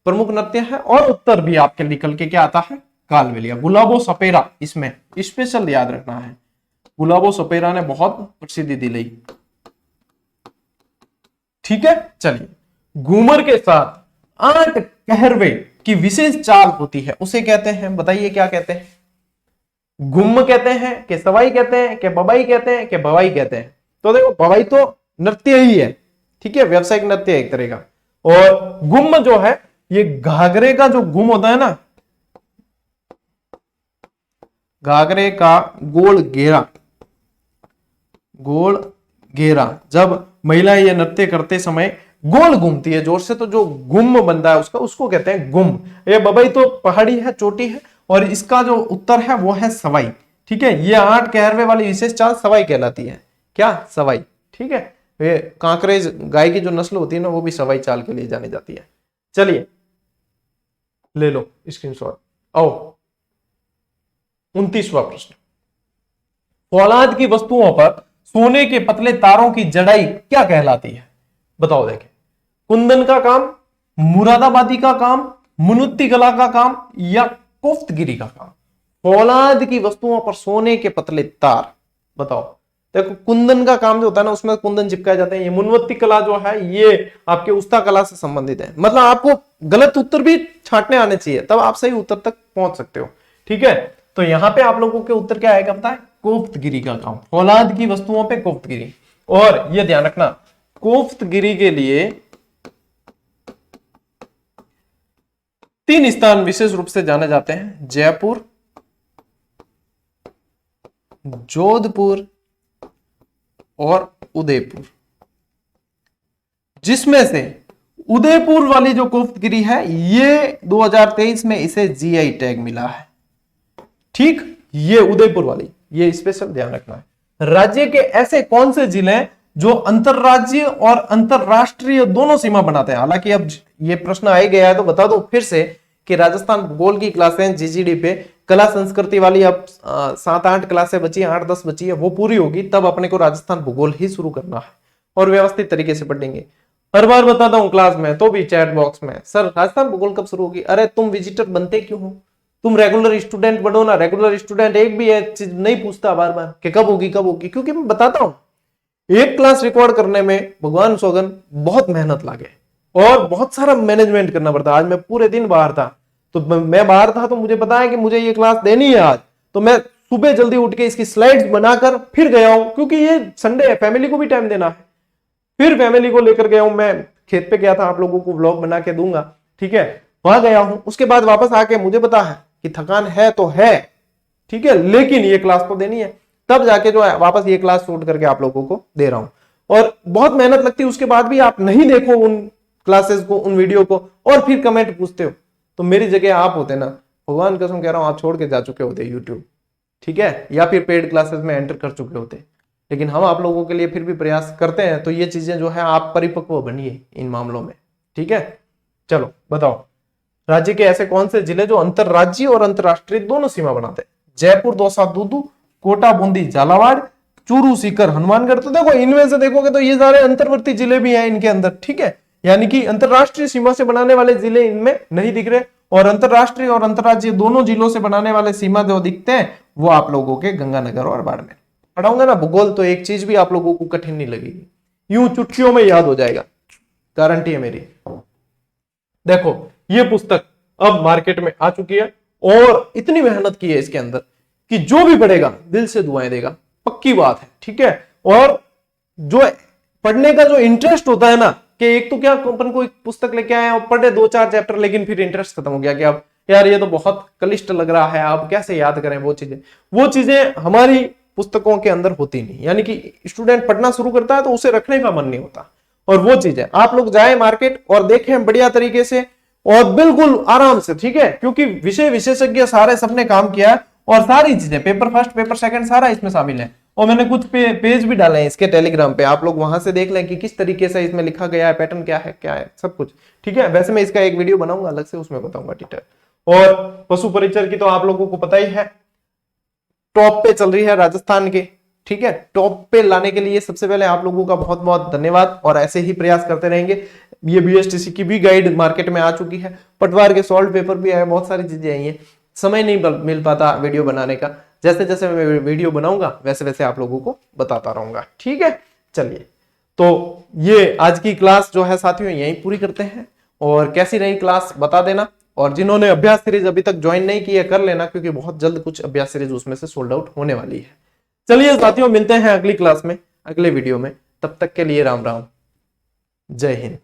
प्रमुख नृत्य है। और उत्तर भी आपके निकल के क्या आता है? कालबेलिया। गुलाबो सपेरा इसमें स्पेशल याद रखना है, गुलाबो सपेरा ने बहुत प्रसिद्धि दिलाई। ठीक है, चलिए, घूमर के साथ 8 कहरवे की विशेष चाल होती है, उसे कहते हैं, बताइए क्या कहते हैं? गुम्म कहते हैं कि सवाई कहते हैं कि बबाई कहते हैं कि भवाई कहते हैं? तो देखो, भवाई तो नृत्य ही है। ठीक है, व्यावसायिक नृत्य एक तरह का। और गुम्म जो है, ये घाघरे का जो गुम होता है ना, घाघरे का गोल घेरा, गोल घेरा, जब महिलाएं ये नृत्य करते समय गोल घूमती है जोर से, तो जो गुम बनता है उसका, उसको कहते हैं गुम। ये बबई तो पहाड़ी है, चोटी है, और इसका जो उत्तर है वो है सवाई। ठीक है, ये 8 कहरवे वाली विशेष चाल सवाई कहलाती है। क्या? सवाई। ठीक है, ये कांकरेज गाय की जो नस्ल होती है ना, वो भी सवाई चाल के लिए जानी जाती है। चलिए ले लो स्क्रीनशॉट। आओ 29वां प्रश्न, फौलाद की वस्तुओं पर सोने के पतले तारों की जड़ाई क्या कहलाती है? बताओ। देखें, कुंदन का काम, मुरादाबादी का काम, मुनुत्ती कला का काम या कोफ्तगिरी का काम? फौलाद की वस्तुओं पर सोने के पतले तार। बताओ। देखो, कुंदन का काम जो होता है ना, उसमें कुंदन चिपकाए जाते हैं। ये मुनवत्ती कला जो है, ये आपके उस्ता कला से संबंधित है। मतलब आपको गलत उत्तर भी छांटने आने चाहिए, तब आप सही उत्तर तक पहुंच सकते हो। ठीक है, तो यहां पे आप लोगों के उत्तर क्या आएगा पता है? कोफ्तगिरी का काम, फौलाद की वस्तुओं पे कोफ्तगिरी। और ये ध्यान रखना, कोफ्तगिरी के लिए 3 स्थान विशेष रूप से जाने जाते हैं: जयपुर, जोधपुर और उदयपुर। जिसमें से उदयपुर वाली जो कोफ्तगिरी है, ये 2023 में इसे जीआई टैग मिला है। ठीक, ये उदयपुर वाली, ये स्पेशल ध्यान रखना है। राज्य के ऐसे कौन से जिले हैं जो अंतरराज्यीय और अंतरराष्ट्रीय दोनों सीमा बनाते हैं? हालांकि अब ये प्रश्न आ ही गया है तो बता दो फिर से कि राजस्थान भूगोल की क्लासें जीजीडी पे कला संस्कृति वाली अब 7-8 क्लासें बची, 8-10 बची है, वो पूरी होगी तब अपने को राजस्थान भूगोल ही शुरू करना है और व्यवस्थित तरीके से पढ़ेंगे। हर बार बताता हूं क्लास में, तो भी चैट बॉक्स में, सर राजस्थान भूगोल कब शुरू होगी? अरे तुम विजिटर बनते क्यों हो? तुम रेगुलर स्टूडेंट बनो ना। रेगुलर स्टूडेंट एक भी है चीज नहीं पूछता बार बार कि कब होगी कब होगी, क्योंकि मैं बताता हूं एक क्लास रिकॉर्ड करने में भगवान सौगन बहुत मेहनत लागे और बहुत सारा मैनेजमेंट करना पड़ता। आज मैं पूरे दिन बाहर था, तो मैं बाहर था तो मुझे पता है कि मुझे ये क्लास देनी है आज, तो मैं सुबह जल्दी उठ के इसकी स्लाइड्स बनाकर फिर गया हूं, क्योंकि ये संडे है, फैमिली को भी टाइम देना है। फिर फैमिली को लेकर गया हूं, मैं खेत पे गया था, आप लोगों को व्लॉग बना के दूंगा। ठीक है, वहां गया हूं, उसके बाद वापस आके मुझे पता है कि थकान है तो है, ठीक है, लेकिन ये क्लास तो देनी है, तब जाके जो है वापस ये क्लास शूट करके आप लोगों को दे रहा हूं। और बहुत मेहनत लगती है, उसके बाद भी आप नहीं देखो उन क्लासेस को, उन वीडियो को, और फिर कमेंट पूछते हो, तो मेरी जगह आप होते ना, भगवान कसम कह रहा हूं, आप छोड़ के जा चुके होते यूट्यूब, ठीक है, या फिर पेड क्लासेस में एंटर कर चुके होते। लेकिन हम आप लोगों के लिए फिर भी प्रयास करते हैं, तो ये चीजें जो है आप परिपक्व बनिए इन मामलों में। ठीक है, चलो बताओ, राज्य के ऐसे कौन से जिले जो अंतरराज्यीय और अंतरराष्ट्रीय दोनों सीमा बनाते हैं? जयपुर, दौसा, दूदू, कोटा, बूंदी, झालावाड़, चूरू, सीकर, हनुमानगढ़। तो देखो इनमें से देखोगे तो ये सारे अंतर्वर्ती जिले भी हैं इनके अंदर। ठीक है, यानी कि अंतरराष्ट्रीय सीमा से बनाने वाले जिले इनमें नहीं दिख रहे, और अंतरराष्ट्रीय और अंतरराज्यीय दोनों जिलों से बनाने वाले सीमा जो दिखते हैं वो आप लोगों के गंगानगर और बाड़मेर। पढ़ाऊंगा ना भूगोल तो एक चीज भी आप लोगों को कठिन नहीं लगेगी, यूं चुटकियों में याद हो जाएगा, गारंटी है मेरी। देखो ये पुस्तक अब मार्केट में आ चुकी है और इतनी मेहनत की है इसके अंदर कि जो भी पढ़ेगा दिल से दुआएं देगा, पक्की बात है। ठीक है, और जो पढ़ने का जो इंटरेस्ट होता है ना, कि एक तो क्या अपन को एक पुस्तक लेके आए और पढ़े 2-4 चैप्टर, लेकिन फिर इंटरेस्ट खत्म हो गया कि अब यार ये तो बहुत क्लिष्ट लग रहा है, आप कैसे याद करें वो चीजें हमारी पुस्तकों के अंदर होती नहीं। यानी कि स्टूडेंट पढ़ना शुरू करता है तो उसे रखने का मन नहीं होता, और वो चीजें आप लोग जाए मार्केट और देखें बढ़िया तरीके से और बिल्कुल आराम से। ठीक है, क्योंकि विषय विशेषज्ञ सारे सबने काम किया है और सारी चीजें पेपर फर्स्ट पेपर सेकंड सारा इसमें शामिल है, और मैंने कुछ पेज भी डाले हैं इसके टेलीग्राम पे, आप लोग वहां से देख लें कि किस तरीके से इसमें लिखा गया है, पैटर्न क्या है सब कुछ। ठीक है, वैसे मैं इसका एक वीडियो बनाऊंगा अलग से, उसमें बताऊंगा डिटेल। और पशु परिचर की तो आप लोगों को पता ही है, टॉप पे चल रही है राजस्थान के। ठीक है, टॉप पे लाने के लिए सबसे पहले आप लोगों का बहुत बहुत धन्यवाद, और ऐसे ही प्रयास करते रहेंगे। ये बीएसटीसी की भी गाइड मार्केट में आ चुकी है, पटवार के सॉल्व पेपर भी आए, बहुत सारी चीजें आई हैं, समय नहीं मिल पाता वीडियो बनाने का। जैसे जैसे मैं वीडियो बनाऊंगा वैसे वैसे आप लोगों को बताता रहूंगा। ठीक है, चलिए, तो ये आज की क्लास जो है साथियों यहीं पूरी करते हैं, और कैसी रही क्लास बता देना, और जिन्होंने अभ्यास सीरीज अभी तक ज्वाइन नहीं की है कर लेना, क्योंकि बहुत जल्द कुछ अभ्यास सीरीज उसमें से सोल्ड आउट होने वाली है। चलिए साथियों, मिलते हैं अगली क्लास में, अगले वीडियो में, तब तक के लिए राम राम, जय हिंद।